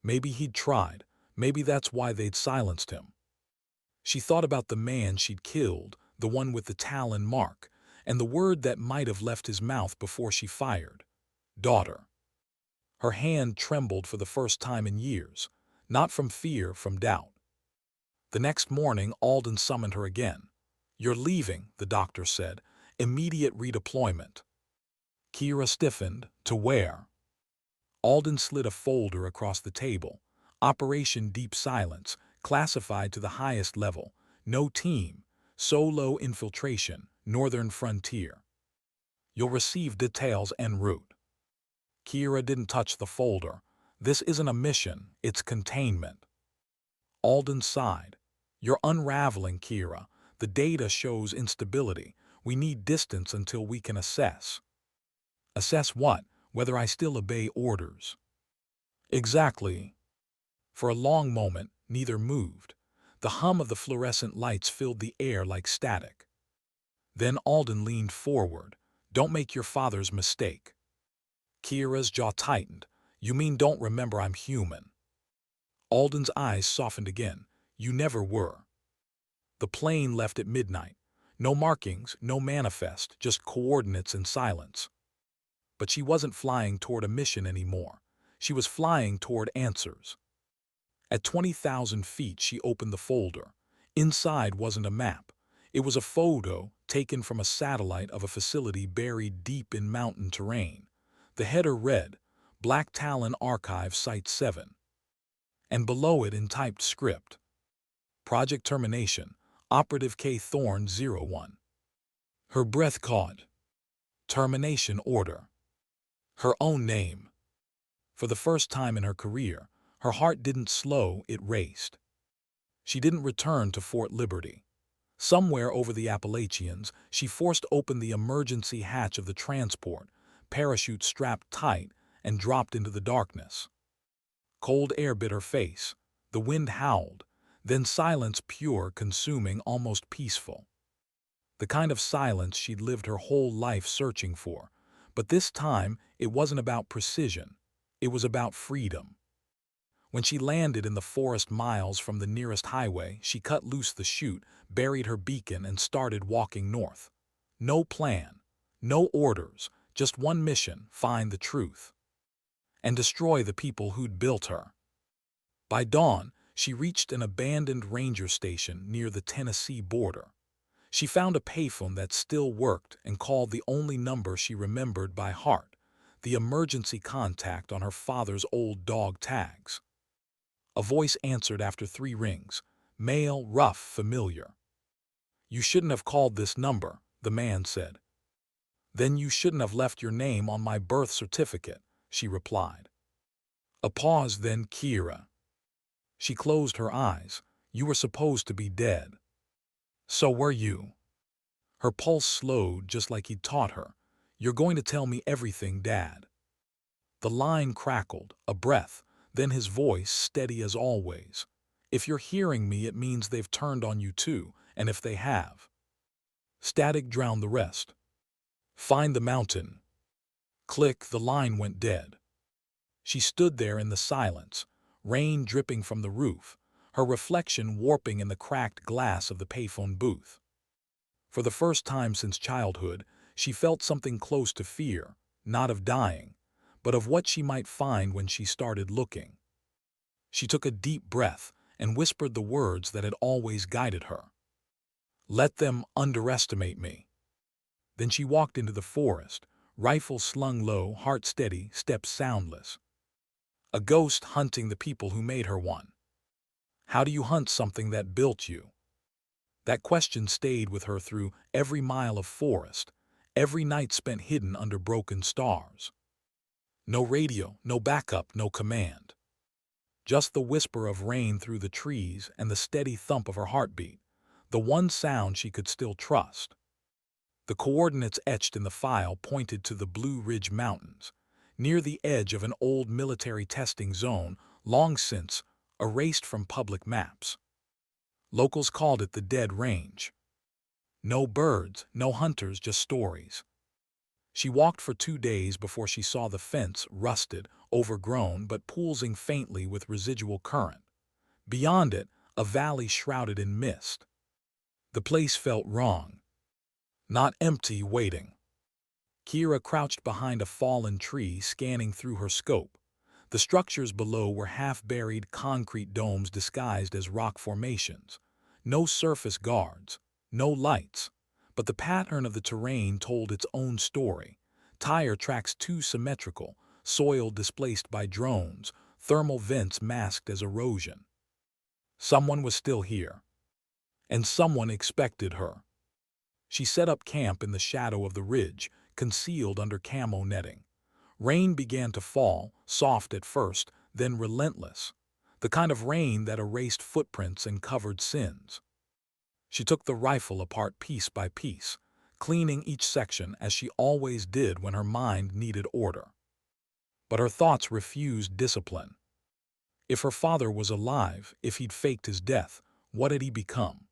Maybe he'd tried. Maybe that's why they'd silenced him. She thought about the man she'd killed, the one with the Talon mark, and the word that might have left his mouth before she fired. Daughter. Her hand trembled for the first time in years, not from fear, from doubt. The next morning, Alden summoned her again. "You're leaving," the doctor said. "Immediate redeployment." Kira stiffened. "To where?" Alden slid a folder across the table. Operation Deep Silence, classified to the highest level. No team. Solo infiltration. Northern frontier. You'll receive details en route. Kira didn't touch the folder. "This isn't a mission, it's containment." Alden sighed. "You're unraveling, Kira. The data shows instability. We need distance until we can assess." "Assess what? Whether I still obey orders." "Exactly." For a long moment, neither moved. The hum of the fluorescent lights filled the air like static. Then Alden leaned forward. "Don't make your father's mistake." Kira's jaw tightened. "You mean don't remember I'm human?" Alden's eyes softened again. "You never were." The plane left at midnight. No markings, no manifest, just coordinates and silence. But she wasn't flying toward a mission anymore. She was flying toward answers. At 20,000 feet, she opened the folder. Inside wasn't a map. It was a photo taken from a satellite of a facility buried deep in mountain terrain. The header read, Black Talon Archive Site 7. And below it in typed script, Project Termination, Operative K THORNE 01. Her breath caught. Termination order. Her own name. For the first time in her career, her heart didn't slow, it raced. She didn't return to Fort Liberty. Somewhere over the Appalachians, she forced open the emergency hatch of the transport, parachute strapped tight, and dropped into the darkness. Cold air bit her face. The wind howled, then silence pure, consuming, almost peaceful. The kind of silence she'd lived her whole life searching for. But this time, it wasn't about precision. It was about freedom. When she landed in the forest miles from the nearest highway, she cut loose the chute, buried her beacon, and started walking north. No plan, no orders, just one mission: find the truth. And destroy the people who'd built her. By dawn, she reached an abandoned ranger station near the Tennessee border. She found a payphone that still worked and called the only number she remembered by heart, the emergency contact on her father's old dog tags. A voice answered after 3 rings, male, rough, familiar. "You shouldn't have called this number," the man said. "Then you shouldn't have left your name on my birth certificate," she replied. A pause, then, "Kira." She closed her eyes. "You were supposed to be dead." "So were you." Her pulse slowed just like he'd taught her. "You're going to tell me everything, Dad." The line crackled, a breath, then his voice, steady as always. "If you're hearing me, it means they've turned on you too, and if they have." Static drowned the rest. "Find the mountain." Click, the line went dead. She stood there in the silence, rain dripping from the roof, her reflection warping in the cracked glass of the payphone booth. For the first time since childhood, she felt something close to fear, not of dying, but of what she might find when she started looking. She took a deep breath and whispered the words that had always guided her. "Let them underestimate me." Then she walked into the forest, rifle slung low, heart steady, steps soundless. A ghost hunting the people who made her one. How do you hunt something that built you? That question stayed with her through every mile of forest, every night spent hidden under broken stars. No radio, no backup, no command. Just the whisper of rain through the trees and the steady thump of her heartbeat, the one sound she could still trust. The coordinates etched in the file pointed to the Blue Ridge Mountains, near the edge of an old military testing zone long since erased from public maps. Locals called it the Dead Range. No birds, no hunters, just stories. She walked for 2 days before she saw the fence, rusted, overgrown, but pulsing faintly with residual current. Beyond it, a valley shrouded in mist. The place felt wrong. Not empty, waiting. Kira crouched behind a fallen tree, scanning through her scope. The structures below were half-buried concrete domes disguised as rock formations. No surface guards, no lights. But the pattern of the terrain told its own story. Tire tracks too symmetrical, soil displaced by drones, thermal vents masked as erosion. Someone was still here. And someone expected her. She set up camp in the shadow of the ridge, concealed under camo netting. Rain began to fall, soft at first, then relentless. The kind of rain that erased footprints and covered sins. She took the rifle apart piece by piece, cleaning each section as she always did when her mind needed order. But her thoughts refused discipline. If her father was alive, if he'd faked his death, what had he become?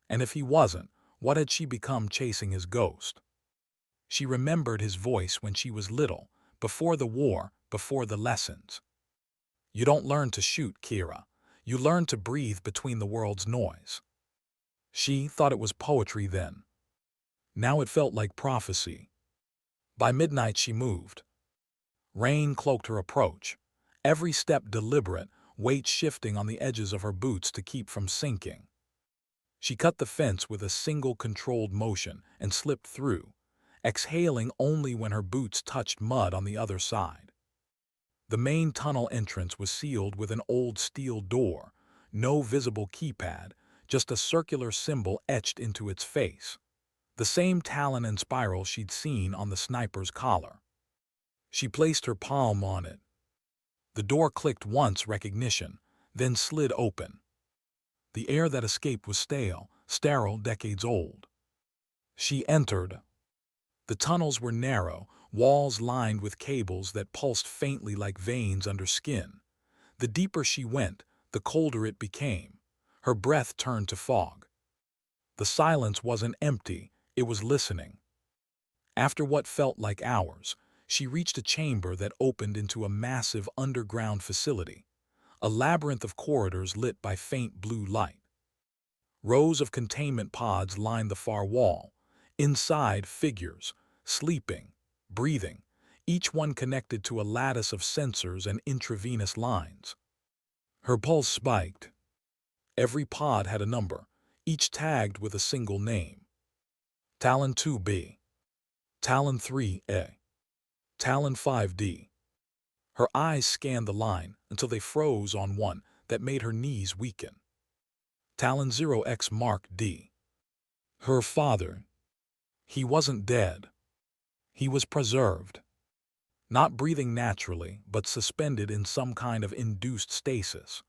And if he wasn't, what had she become chasing his ghost? She remembered his voice when she was little, before the war, before the lessons. "You don't learn to shoot, Kira. You learn to breathe between the world's noise." She thought it was poetry then. Now it felt like prophecy. By midnight she moved. Rain cloaked her approach, every step deliberate, weight shifting on the edges of her boots to keep from sinking. She cut the fence with a single controlled motion and slipped through, exhaling only when her boots touched mud on the other side. The main tunnel entrance was sealed with an old steel door, no visible keypad, just a circular symbol etched into its face, the same talon and spiral she'd seen on the sniper's collar. She placed her palm on it. The door clicked once, recognition, then slid open. The air that escaped was stale, sterile, decades old. She entered. The tunnels were narrow, walls lined with cables that pulsed faintly like veins under skin. The deeper she went, the colder it became. Her breath turned to fog. The silence wasn't empty, it was listening. After what felt like hours, she reached a chamber that opened into a massive underground facility, a labyrinth of corridors lit by faint blue light. Rows of containment pods lined the far wall. Inside, figures, sleeping, breathing, each one connected to a lattice of sensors and intravenous lines. Her pulse spiked. Every pod had a number, each tagged with a single name. Talon 2B, Talon 3A, Talon 5D. Her eyes scanned the line until they froze on one that made her knees weaken. Talon 0X Mark D. Her father. He wasn't dead. He was preserved. Not breathing naturally, but suspended in some kind of induced stasis.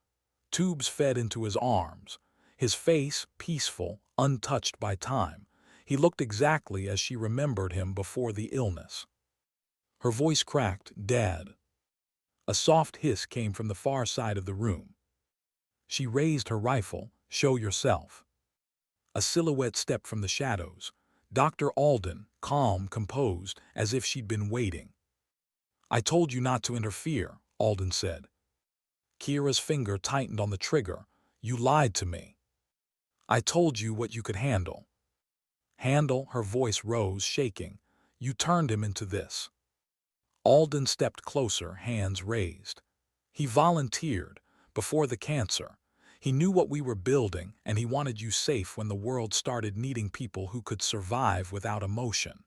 Tubes fed into his arms. His face, peaceful, untouched by time. He looked exactly as she remembered him before the illness. Her voice cracked, "Dad." A soft hiss came from the far side of the room. She raised her rifle. "Show yourself." A silhouette stepped from the shadows. Dr. Alden, calm, composed, as if she'd been waiting. "I told you not to interfere," Alden said. Kira's finger tightened on the trigger. "You lied to me. I told you what you could handle." Handle, her voice rose, shaking. "You turned him into this." Alden stepped closer, hands raised. "He volunteered, before the cancer. He knew what we were building, and he wanted you safe when the world started needing people who could survive without emotion."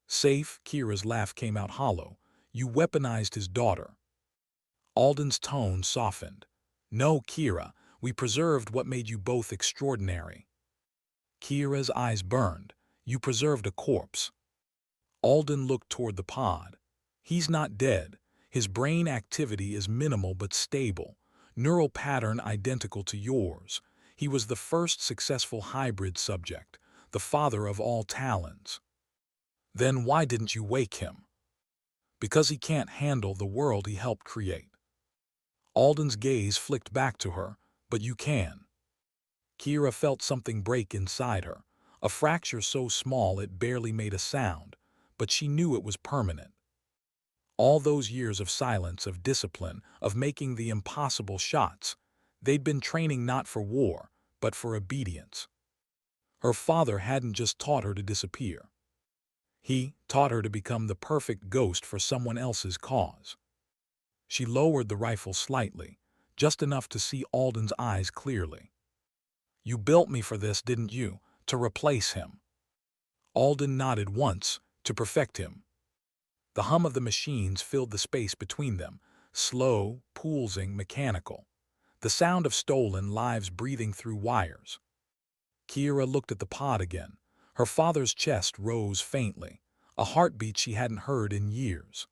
"Safe?" Kira's laugh came out hollow. "You weaponized his daughter." Alden's tone softened. "No, Kira, we preserved what made you both extraordinary." Kira's eyes burned. "You preserved a corpse." Alden looked toward the pod. "He's not dead. His brain activity is minimal but stable. Neural pattern identical to yours. He was the first successful hybrid subject, the father of all Talons." "Then why didn't you wake him?" "Because he can't handle the world he helped create." Alden's gaze flicked back to her. "But you can." Kira felt something break inside her, a fracture so small it barely made a sound, but she knew it was permanent. All those years of silence, of discipline, of making the impossible shots, they'd been training not for war, but for obedience. Her father hadn't just taught her to disappear. He taught her to become the perfect ghost for someone else's cause. She lowered the rifle slightly, just enough to see Alden's eyes clearly. "You built me for this, didn't you? To replace him." Alden nodded once, "To perfect him." The hum of the machines filled the space between them, slow, pulsing, mechanical. The sound of stolen lives breathing through wires. Kira looked at the pod again. Her father's chest rose faintly, a heartbeat she hadn't heard in years.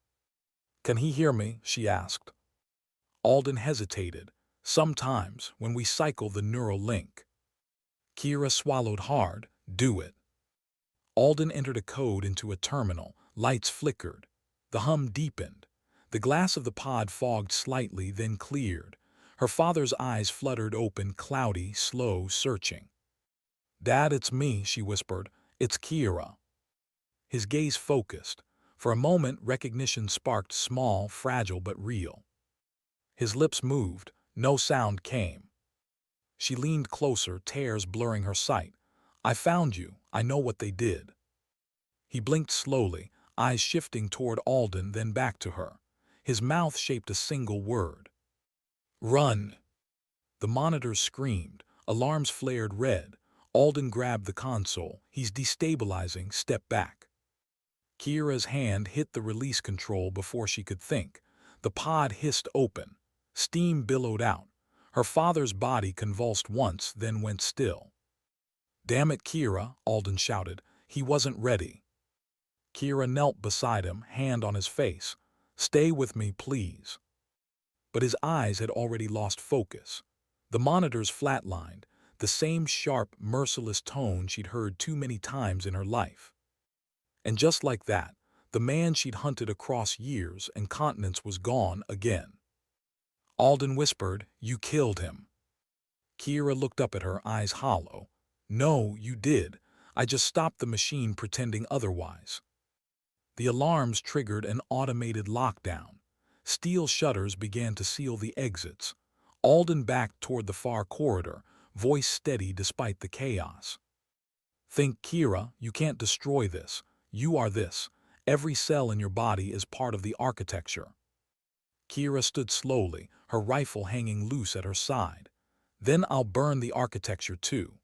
"Can he hear me?" she asked. Alden hesitated. "Sometimes, when we cycle the neural link." Kira swallowed hard. "Do it." Alden entered a code into a terminal. Lights flickered. The hum deepened. The glass of the pod fogged slightly, then cleared. Her father's eyes fluttered open, cloudy, slow, searching. "Dad, it's me," she whispered. "It's Kira." His gaze focused. For a moment, recognition sparked, small, fragile, but real. His lips moved. No sound came. She leaned closer, tears blurring her sight. "I found you. I know what they did." He blinked slowly, eyes shifting toward Alden then back to her. His mouth shaped a single word. Run! The monitors screamed. Alarms flared red. Alden grabbed the console. He's destabilizing. Step back. Kira's hand hit the release control before she could think. The pod hissed open. Steam billowed out. Her father's body convulsed once, then went still. "Damn it, Kira," Alden shouted. He wasn't ready. Kira knelt beside him, hand on his face. "Stay with me, please." But his eyes had already lost focus. The monitors flatlined, the same sharp, merciless tone she'd heard too many times in her life. And just like that, the man she'd hunted across years and continents was gone again. Alden whispered, "You killed him." Kira looked up at her, eyes hollow. "No, you did. I just stopped the machine pretending otherwise." The alarms triggered an automated lockdown. Steel shutters began to seal the exits. Alden backed toward the far corridor, voice steady despite the chaos. "Think, Kira, you can't destroy this. You are this. Every cell in your body is part of the architecture." Kira stood slowly, her rifle hanging loose at her side. "Then I'll burn the architecture too."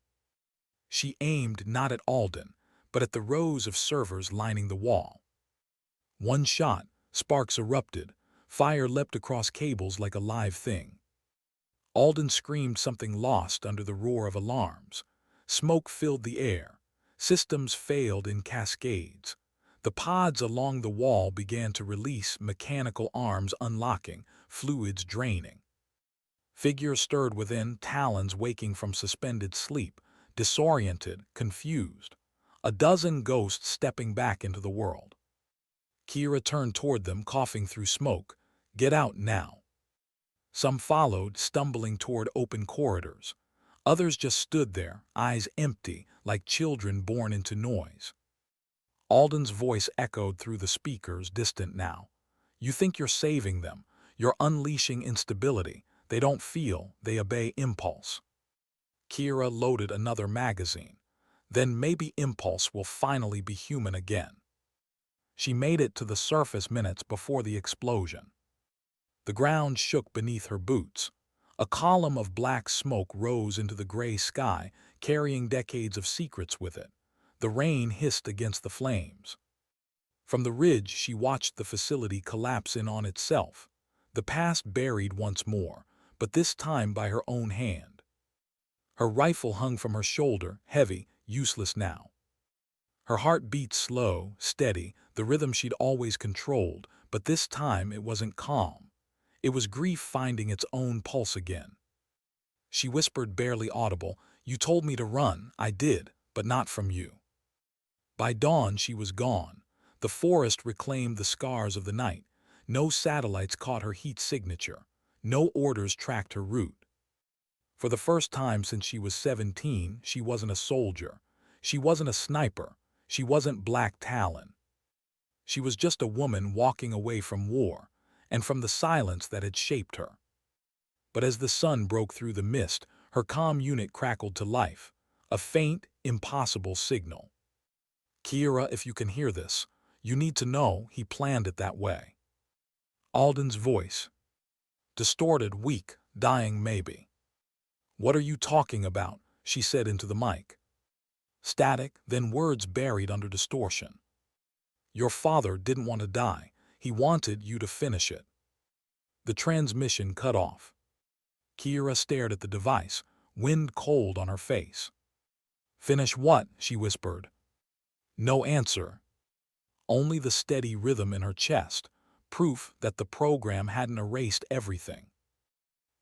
She aimed not at Alden, but at the rows of servers lining the wall. One shot, sparks erupted. Fire leapt across cables like a live thing. Alden screamed something lost under the roar of alarms. Smoke filled the air. Systems failed in cascades. The pods along the wall began to release, mechanical arms unlocking, fluids draining. Figures stirred within, talons waking from suspended sleep, disoriented, confused. A dozen ghosts stepping back into the world. Kira turned toward them, coughing through smoke. "Get out now." Some followed, stumbling toward open corridors. Others just stood there, eyes empty, like children born into noise. Alden's voice echoed through the speakers, distant now. "You think you're saving them. You're unleashing instability. They don't feel, they obey impulse." Kira loaded another magazine. Then maybe impulse will finally be human again. She made it to the surface minutes before the explosion. The ground shook beneath her boots. A column of black smoke rose into the gray sky, carrying decades of secrets with it. The rain hissed against the flames. From the ridge, she watched the facility collapse in on itself. The past buried once more, but this time by her own hand. Her rifle hung from her shoulder, heavy, useless now. Her heart beat slow, steady, the rhythm she'd always controlled, but this time it wasn't calm. It was grief finding its own pulse again. She whispered, barely audible, "You told me to run. I did, but not from you." By dawn she was gone. The forest reclaimed the scars of the night. No satellites caught her heat signature. No orders tracked her route. For the first time since she was 17, she wasn't a soldier. She wasn't a sniper. She wasn't Black Talon. She was just a woman walking away from war, and from the silence that had shaped her. But as the sun broke through the mist, her comm unit crackled to life, a faint, impossible signal. "Kira, if you can hear this, you need to know he planned it that way." Alden's voice. Distorted, weak, dying maybe. "What are you talking about?" she said into the mic. Static, then words buried under distortion. "Your father didn't want to die. He wanted you to finish it." The transmission cut off. Kira stared at the device, wind cold on her face. "Finish what?" she whispered. No answer. Only the steady rhythm in her chest, proof that the program hadn't erased everything.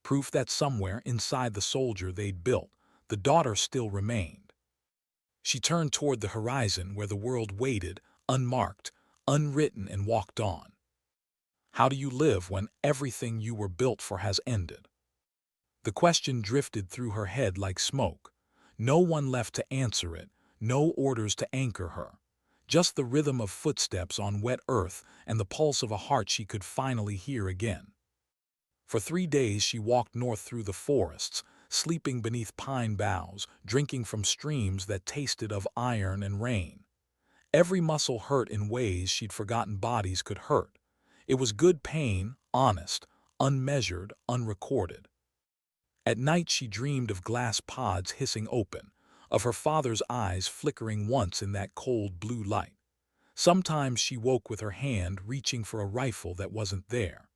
Proof that somewhere inside the soldier they'd built, the daughter still remained. She turned toward the horizon where the world waited, unmarked, unwritten, and walked on. How do you live when everything you were built for has ended? The question drifted through her head like smoke. No one left to answer it, no orders to anchor her. Just the rhythm of footsteps on wet earth and the pulse of a heart she could finally hear again. For 3 days she walked north through the forests, sleeping beneath pine boughs, drinking from streams that tasted of iron and rain. Every muscle hurt in ways she'd forgotten bodies could hurt. It was good pain, honest, unmeasured, unrecorded. At night she dreamed of glass pods hissing open, of her father's eyes flickering once in that cold blue light. Sometimes she woke with her hand reaching for a rifle that wasn't there.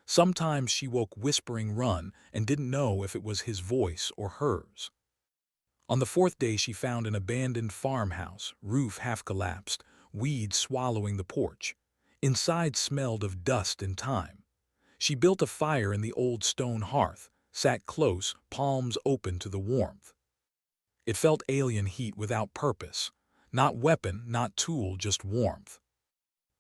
Sometimes she woke whispering "run" and didn't know if it was his voice or hers. On the fourth day she found an abandoned farmhouse, roof half collapsed, weeds swallowing the porch. Inside smelled of dust and time. She built a fire in the old stone hearth, sat close, palms open to the warmth. It felt alien heat without purpose. Not weapon, not tool, just warmth.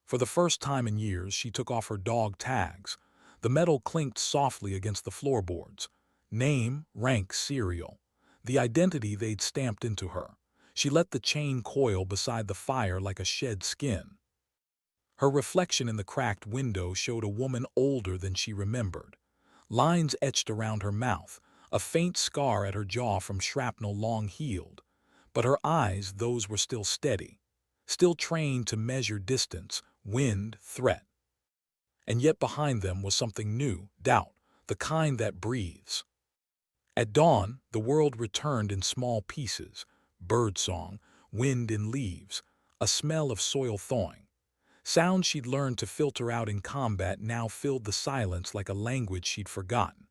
For the first time in years she took off her dog tags. The metal clinked softly against the floorboards. Name, rank, serial. The identity they'd stamped into her. She let the chain coil beside the fire like a shed skin. Her reflection in the cracked window showed a woman older than she remembered. Lines etched around her mouth, a faint scar at her jaw from shrapnel long healed. But her eyes, those were still steady, still trained to measure distance, wind, threat. And yet behind them was something new, doubt, the kind that breathes. At dawn, the world returned in small pieces, birdsong, wind in leaves, a smell of soil thawing. Sounds she'd learned to filter out in combat now filled the silence like a language she'd forgotten.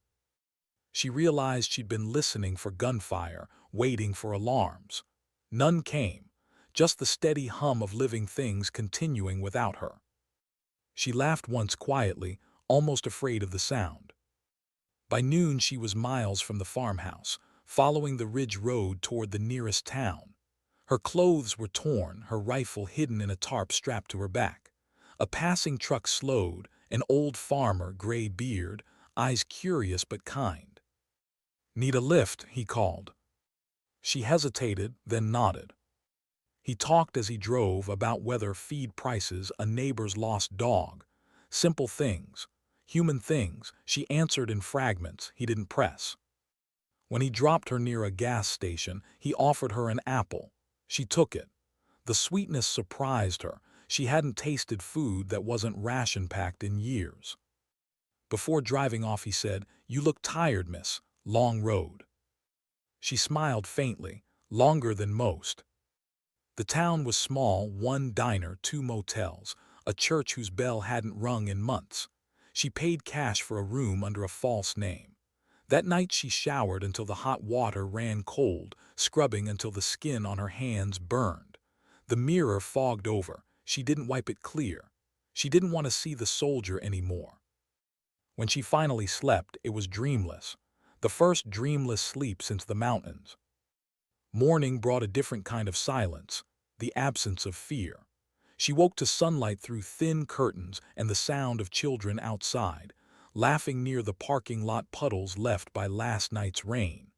She realized she'd been listening for gunfire, waiting for alarms. None came, just the steady hum of living things continuing without her. She laughed once quietly, almost afraid of the sound. By noon she was miles from the farmhouse, following the ridge road toward the nearest town. Her clothes were torn, her rifle hidden in a tarp strapped to her back. A passing truck slowed, an old farmer, gray beard, eyes curious but kind. "Need a lift?" he called. She hesitated, then nodded. He talked as he drove about weather, feed prices, a neighbor's lost dog. Simple things, human things, she answered in fragments. He didn't press. When he dropped her near a gas station, he offered her an apple. She took it. The sweetness surprised her. She hadn't tasted food that wasn't ration-packed in years. Before driving off he said, "You look tired, miss. Long road." She smiled faintly, longer than most. The town was small, one diner, two motels, a church whose bell hadn't rung in months. She paid cash for a room under a false name. That night she showered until the hot water ran cold, scrubbing until the skin on her hands burned. The mirror fogged over. She didn't wipe it clear. She didn't want to see the soldier anymore. When she finally slept, it was dreamless. The first dreamless sleep since the mountains. Morning brought a different kind of silence, the absence of fear. She woke to sunlight through thin curtains and the sound of children outside, laughing near the parking lot puddles left by last night's rain.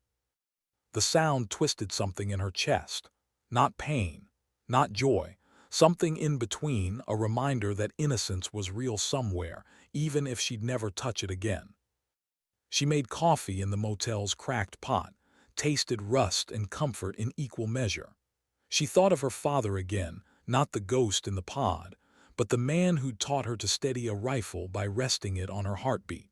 The sound twisted something in her chest. Not pain, not joy, something in between, a reminder that innocence was real somewhere, even if she'd never touch it again. She made coffee in the motel's cracked pot, tasted rust and comfort in equal measure. She thought of her father again, not the ghost in the pod, but the man who'd taught her to steady a rifle by resting it on her heartbeat.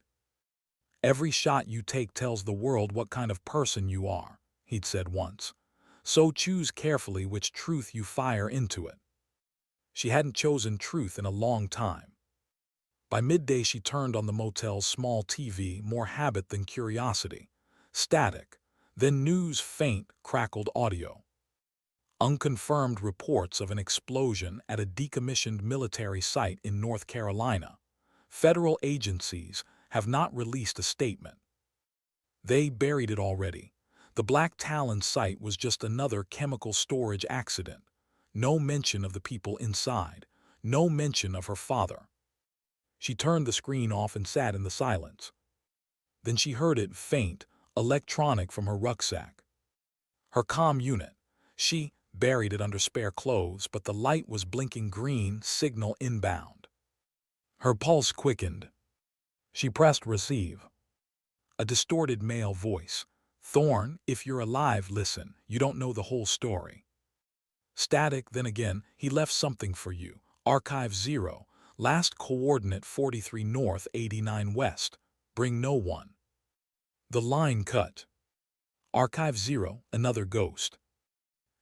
"Every shot you take tells the world what kind of person you are," he'd said once. "So choose carefully which truth you fire into it." She hadn't chosen truth in a long time. By midday she turned on the motel's small TV, more habit than curiosity. Static, then news, faint, crackled audio. Unconfirmed reports of an explosion at a decommissioned military site in North Carolina. Federal agencies have not released a statement. They buried it already. The Black Talon site was just another chemical storage accident. No mention of the people inside. No mention of her father. She turned the screen off and sat in the silence. Then she heard it, faint, electronic, from her rucksack. Her comm unit. She buried it under spare clothes, but the light was blinking green, signal inbound. Her pulse quickened. She pressed receive. A distorted male voice. "Thorne, if you're alive, listen. You don't know the whole story." Static, then again, he left something for you. Archive 0. Last coordinate 43 north, 89 west. Bring no one. The line cut. Archive 0. Another ghost.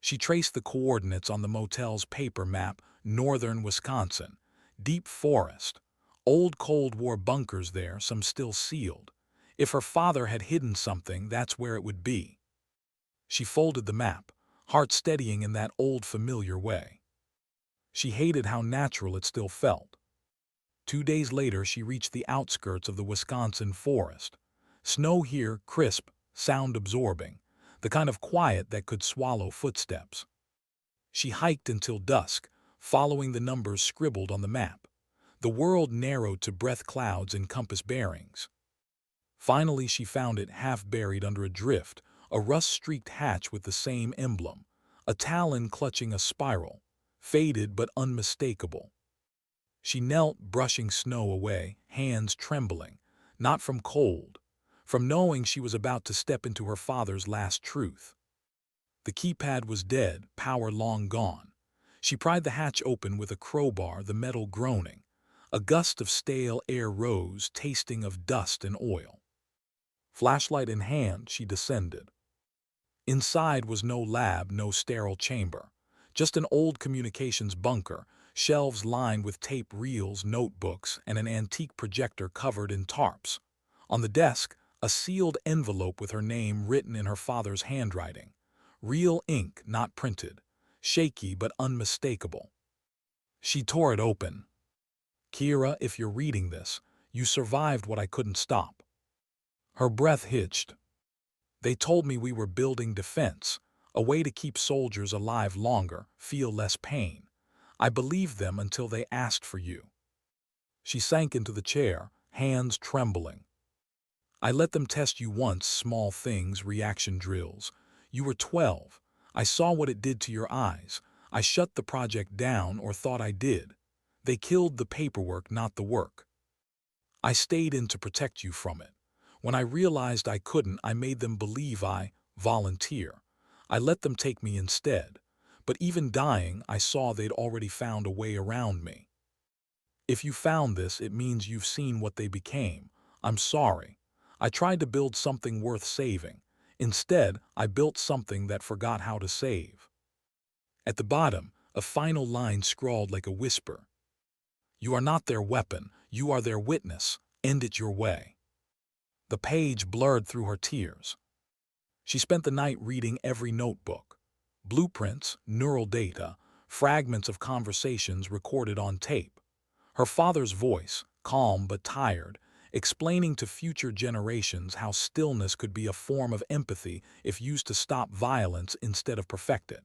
She traced the coordinates on the motel's paper map, northern Wisconsin. Deep forest. Old Cold War bunkers there, some still sealed. If her father had hidden something, that's where it would be. She folded the map, heart steadying in that old familiar way. She hated how natural it still felt. 2 days later, she reached the outskirts of the Wisconsin forest. Snow here, crisp, sound-absorbing, the kind of quiet that could swallow footsteps. She hiked until dusk, following the numbers scribbled on the map. The world narrowed to breath clouds and compass bearings. Finally, she found it half buried under a drift, a rust-streaked hatch with the same emblem, a Talon clutching a spiral, faded but unmistakable. She knelt, brushing snow away, hands trembling, not from cold, from knowing she was about to step into her father's last truth. The keypad was dead, power long gone. She pried the hatch open with a crowbar, the metal groaning. A gust of stale air rose, tasting of dust and oil. Flashlight in hand, she descended. Inside was no lab, no sterile chamber, just an old communications bunker, shelves lined with tape reels, notebooks, and an antique projector covered in tarps. On the desk, a sealed envelope with her name written in her father's handwriting. Real ink, not printed. Shaky but unmistakable. She tore it open. Kira, if you're reading this, you survived what I couldn't stop. Her breath hitched. They told me we were building defense, a way to keep soldiers alive longer, feel less pain. I believed them until they asked for you. She sank into the chair, hands trembling. I let them test you once, small things, reaction drills. You were 12. I saw what it did to your eyes. I shut the project down, or thought I did. They killed the paperwork, not the work. I stayed in to protect you from it. When I realized I couldn't, I made them believe I volunteer. I let them take me instead. But even dying, I saw they'd already found a way around me. If you found this, it means you've seen what they became. I'm sorry. I tried to build something worth saving. Instead, I built something that forgot how to save. At the bottom, a final line scrawled like a whisper. You are not their weapon. You are their witness. End it your way. The page blurred through her tears. She spent the night reading every notebook. Blueprints, neural data, fragments of conversations recorded on tape. Her father's voice, calm but tired, explaining to future generations how stillness could be a form of empathy if used to stop violence instead of perfect it.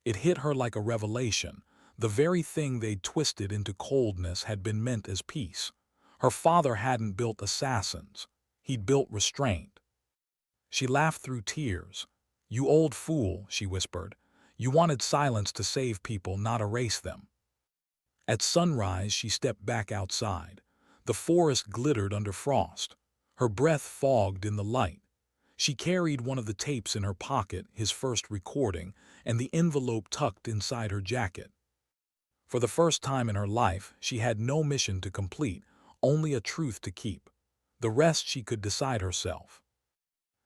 It hit her like a revelation. The very thing they'd twisted into coldness had been meant as peace. Her father hadn't built assassins. He'd built restraint. She laughed through tears. You old fool, she whispered. You wanted silence to save people, not erase them. At sunrise, she stepped back outside. The forest glittered under frost. Her breath fogged in the light. She carried one of the tapes in her pocket, his first recording, and the envelope tucked inside her jacket. For the first time in her life, she had no mission to complete, only a truth to keep. The rest she could decide herself.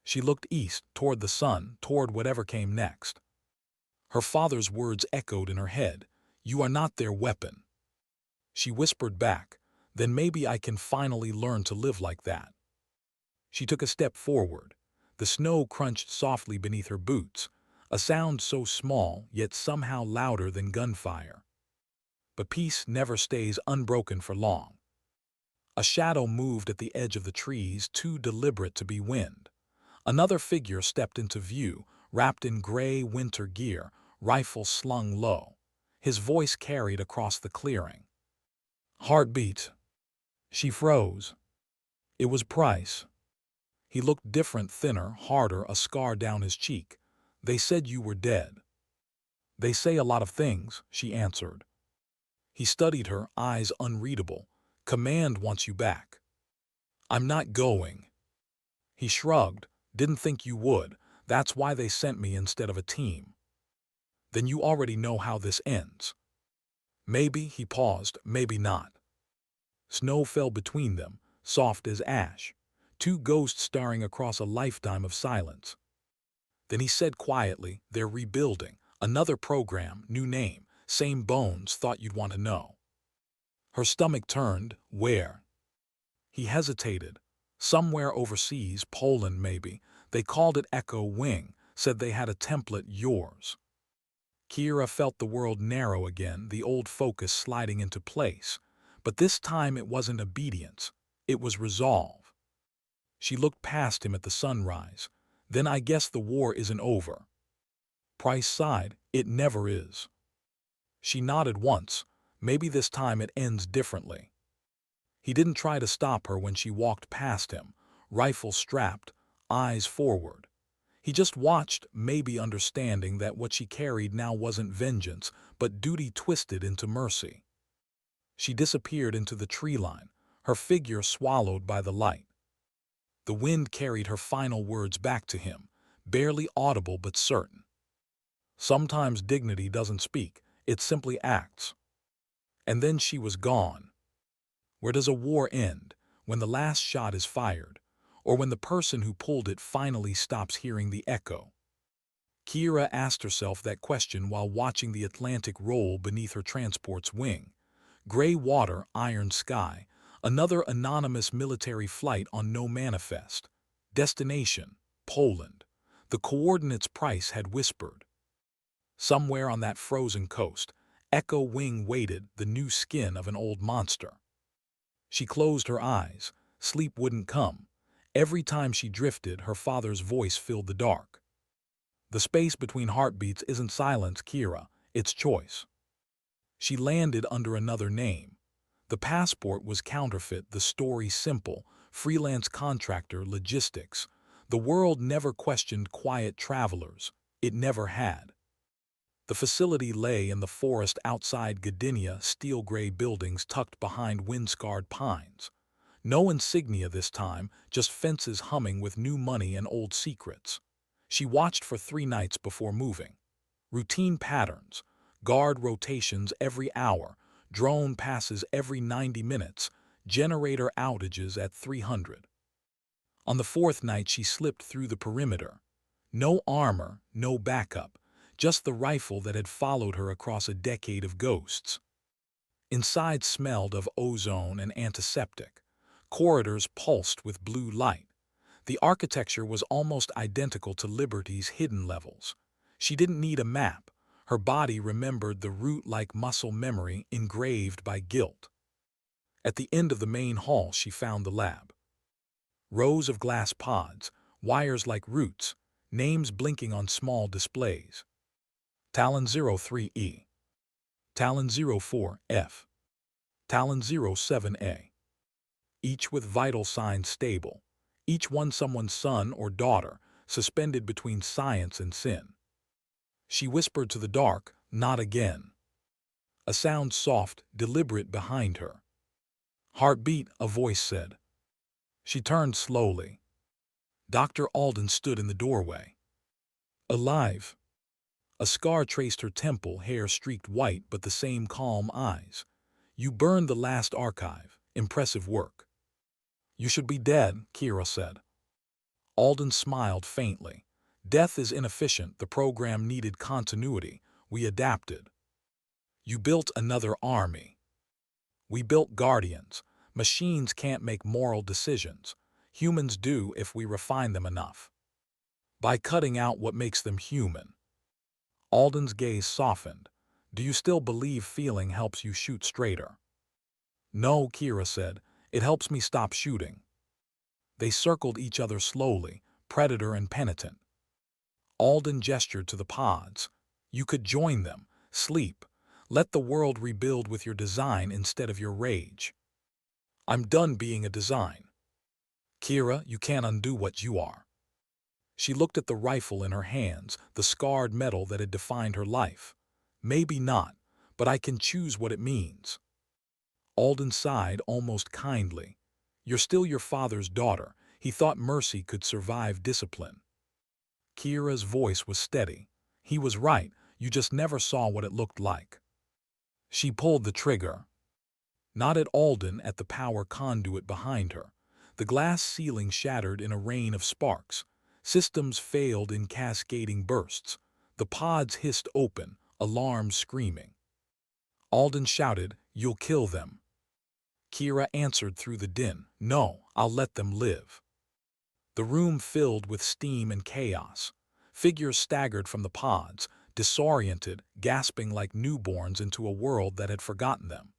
She looked east, toward the sun, toward whatever came next. Her father's words echoed in her head. You are not their weapon. She whispered back, then maybe I can finally learn to live like that. She took a step forward. The snow crunched softly beneath her boots, a sound so small, yet somehow louder than gunfire. But peace never stays unbroken for long. A shadow moved at the edge of the trees, too deliberate to be wind. Another figure stepped into view, wrapped in gray winter gear, rifle slung low. His voice carried across the clearing. Heartbeat. She froze. It was Price. He looked different, thinner, harder, a scar down his cheek. They said you were dead. They say a lot of things, she answered. He studied her, eyes unreadable. Command wants you back. I'm not going. He shrugged. Didn't think you would. That's why they sent me instead of a team. Then you already know how this ends. Maybe, he paused, maybe not. Snow fell between them, soft as ash, two ghosts staring across a lifetime of silence. Then he said quietly, they're rebuilding. Another program, new name, same bones, thought you'd want to know. Her stomach turned. Where? He hesitated. Somewhere overseas, Poland maybe. They called it Echo Wing, said they had a template, yours. Kira felt the world narrow again, the old focus sliding into place. But this time it wasn't obedience. It was resolve. She looked past him at the sunrise. Then I guess the war isn't over. Price sighed. It never is. She nodded once. Maybe this time it ends differently. He didn't try to stop her when she walked past him, rifle strapped, eyes forward. He just watched, maybe understanding that what she carried now wasn't vengeance, but duty twisted into mercy. She disappeared into the tree line, her figure swallowed by the light. The wind carried her final words back to him, barely audible but certain. Sometimes dignity doesn't speak, it simply acts. And then she was gone. Where does a war end? When the last shot is fired, or when the person who pulled it finally stops hearing the echo? Kira asked herself that question while watching the Atlantic roll beneath her transport's wing. Gray water, iron sky, another anonymous military flight on no manifest. Destination, Poland. The coordinates Price had whispered. Somewhere on that frozen coast, Echo Wing waited, the new skin of an old monster. She closed her eyes. Sleep wouldn't come. Every time she drifted, her father's voice filled the dark. The space between heartbeats isn't silence, Kira, it's choice. She landed under another name. The passport was counterfeit, the story simple, freelance contractor, logistics. The world never questioned quiet travelers. It never had. The facility lay in the forest outside Gdynia, steel-gray buildings tucked behind wind-scarred pines. No insignia this time, just fences humming with new money and old secrets. She watched for 3 nights before moving. Routine patterns, guard rotations every hour, drone passes every 90 minutes, generator outages at 300. On the 4th night she slipped through the perimeter. No armor, no backup. Just the rifle that had followed her across a decade of ghosts. Inside smelled of ozone and antiseptic. Corridors pulsed with blue light. The architecture was almost identical to Liberty's hidden levels. She didn't need a map. Her body remembered the route like muscle memory engraved by guilt. At the end of the main hall she found the lab. Rows of glass pods, wires like roots, names blinking on small displays. Talon 03E, Talon 04F, Talon 07A. Each with vital signs stable, each one someone's son or daughter, suspended between science and sin. She whispered to the dark, not again. A sound soft, deliberate behind her. Heartbeat, a voice said. She turned slowly. Dr. Alden stood in the doorway. Alive. A scar traced her temple, hair streaked white but the same calm eyes. You burned the last archive. Impressive work. You should be dead, Kira said. Alden smiled faintly. Death is inefficient. The program needed continuity. We adapted. You built another army. We built guardians. Machines can't make moral decisions. Humans do if we refine them enough. By cutting out what makes them human. Alden's gaze softened. Do you still believe feeling helps you shoot straighter? No, Kira said. It helps me stop shooting. They circled each other slowly, predator and penitent. Alden gestured to the pods. You could join them. Sleep. Let the world rebuild with your design instead of your rage. I'm done being a design. Kira, you can't undo what you are. She looked at the rifle in her hands, the scarred metal that had defined her life. Maybe not, but I can choose what it means. Alden sighed almost kindly. You're still your father's daughter. He thought mercy could survive discipline. Kira's voice was steady. He was right. You just never saw what it looked like. She pulled the trigger. Nodded Alden at the power conduit behind her. The glass ceiling shattered in a rain of sparks. Systems failed in cascading bursts. The pods hissed open, alarms screaming. Alden shouted, "You'll kill them." Kira answered through the din, "No, I'll let them live." The room filled with steam and chaos. Figures staggered from the pods, disoriented, gasping like newborns into a world that had forgotten them.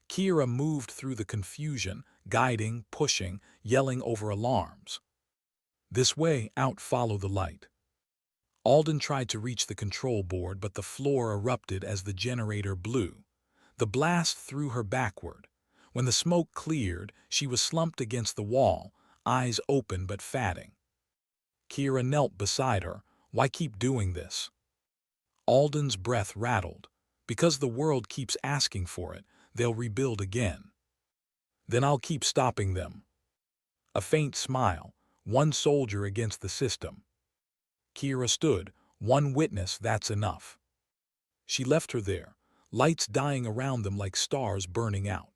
Kira moved through the confusion, guiding, pushing, yelling over alarms. "This way, out, follow the light." Alden tried to reach the control board, but the floor erupted as the generator blew. The blast threw her backward. When the smoke cleared, she was slumped against the wall, eyes open but fatting. Kira knelt beside her. "Why keep doing this?" Alden's breath rattled. "Because the world keeps asking for it, they'll rebuild again." "Then I'll keep stopping them." A faint smile. "One soldier against the system." Kira stood. "One witness, that's enough." She left her there, lights dying around them like stars burning out.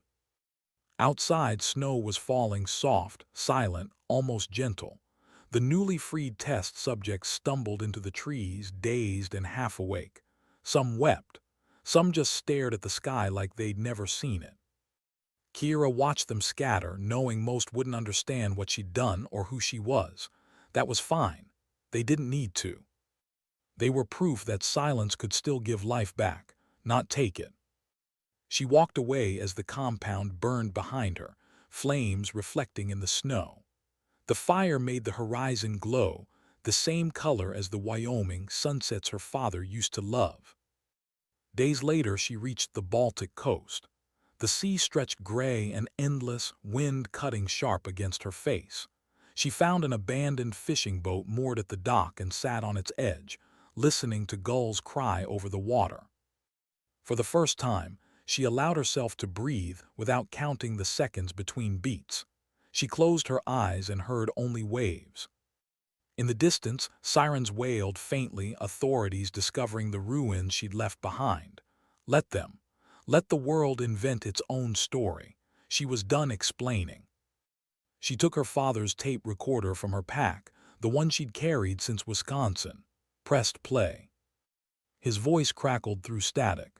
Outside, snow was falling, soft, silent, almost gentle. The newly freed test subjects stumbled into the trees, dazed and half awake. Some wept. Some just stared at the sky like they'd never seen it. Kira watched them scatter, knowing most wouldn't understand what she'd done or who she was. That was fine. They didn't need to. They were proof that silence could still give life back, not take it. She walked away as the compound burned behind her, flames reflecting in the snow. The fire made the horizon glow, the same color as the Wyoming sunsets her father used to love. Days later, she reached the Baltic coast. The sea stretched gray and endless, wind cutting sharp against her face. She found an abandoned fishing boat moored at the dock and sat on its edge, listening to gulls cry over the water. For the first time, she allowed herself to breathe without counting the seconds between beats. She closed her eyes and heard only waves. In the distance, sirens wailed faintly, authorities discovering the ruins she'd left behind. Let them. Let the world invent its own story. She was done explaining. She took her father's tape recorder from her pack, the one she'd carried since Wisconsin. Pressed play. His voice crackled through static.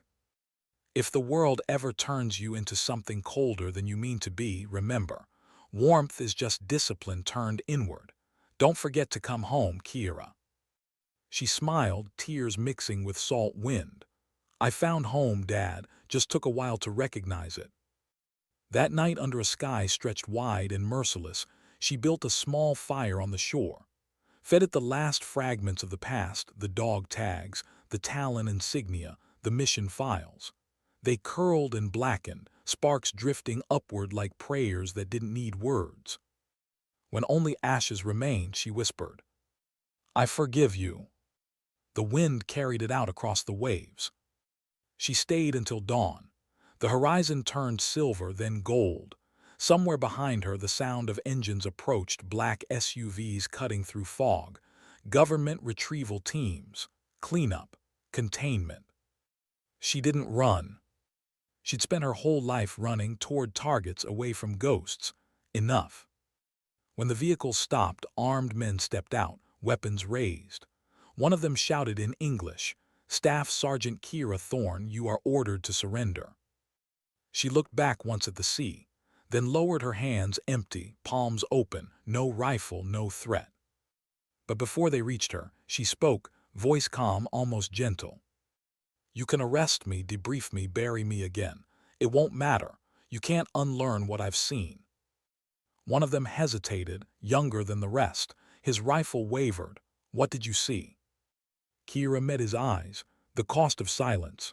"If the world ever turns you into something colder than you mean to be, remember, warmth is just discipline turned inward. Don't forget to come home, Kira." She smiled, tears mixing with salt wind. "I found home, Dad, just took a while to recognize it." That night, under a sky stretched wide and merciless, she built a small fire on the shore. Fed it the last fragments of the past, the dog tags, the Talon insignia, the mission files. They curled and blackened, sparks drifting upward like prayers that didn't need words. When only ashes remained, she whispered, "I forgive you." The wind carried it out across the waves. She stayed until dawn. The horizon turned silver, then gold. Somewhere behind her, the sound of engines approached, black SUVs cutting through fog. Government retrieval teams. Cleanup. Containment. She didn't run. She'd spent her whole life running toward targets, away from ghosts. Enough. When the vehicle stopped, armed men stepped out, weapons raised. One of them shouted in English, "Staff Sergeant Kira Thorne, you are ordered to surrender." She looked back once at the sea, then lowered her hands, empty, palms open, no rifle, no threat. But before they reached her, she spoke, voice calm, almost gentle. "You can arrest me, debrief me, bury me again. It won't matter. You can't unlearn what I've seen." One of them hesitated, younger than the rest. His rifle wavered. "What did you see?" Kira met his eyes, the cost of silence.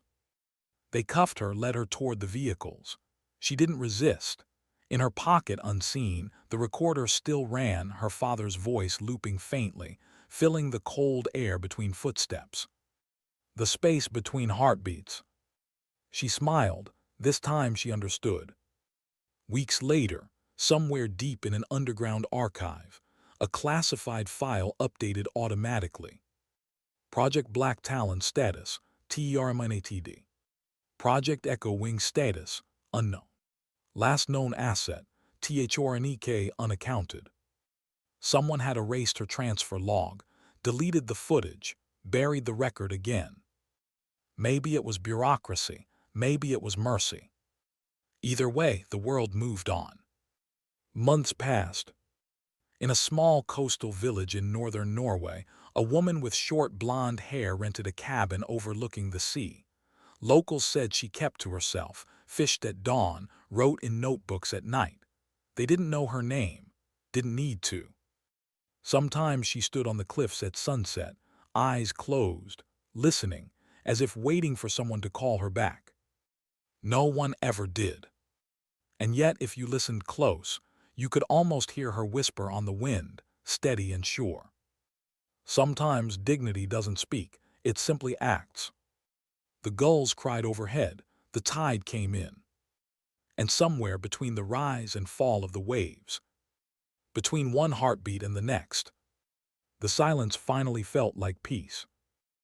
They cuffed her, led her toward the vehicles. She didn't resist. In her pocket, unseen, the recorder still ran, her father's voice looping faintly, filling the cold air between footsteps. The space between heartbeats. She smiled. This time she understood. Weeks later, somewhere deep in an underground archive, a classified file updated automatically. Project Black Talon status, TERMINATED. Project Echo Wing status, unknown. Last known asset, THORNE unaccounted. Someone had erased her transfer log, deleted the footage, buried the record again. Maybe it was bureaucracy, maybe it was mercy. Either way, the world moved on. Months passed. In a small coastal village in northern Norway, a woman with short blonde hair rented a cabin overlooking the sea. Locals said she kept to herself, fished at dawn, wrote in notebooks at night. They didn't know her name, didn't need to. Sometimes she stood on the cliffs at sunset, eyes closed, listening, as if waiting for someone to call her back. No one ever did. And yet, if you listened close, you could almost hear her whisper on the wind, steady and sure. Sometimes dignity doesn't speak, it simply acts. The gulls cried overhead, the tide came in. And somewhere between the rise and fall of the waves, between one heartbeat and the next, the silence finally felt like peace.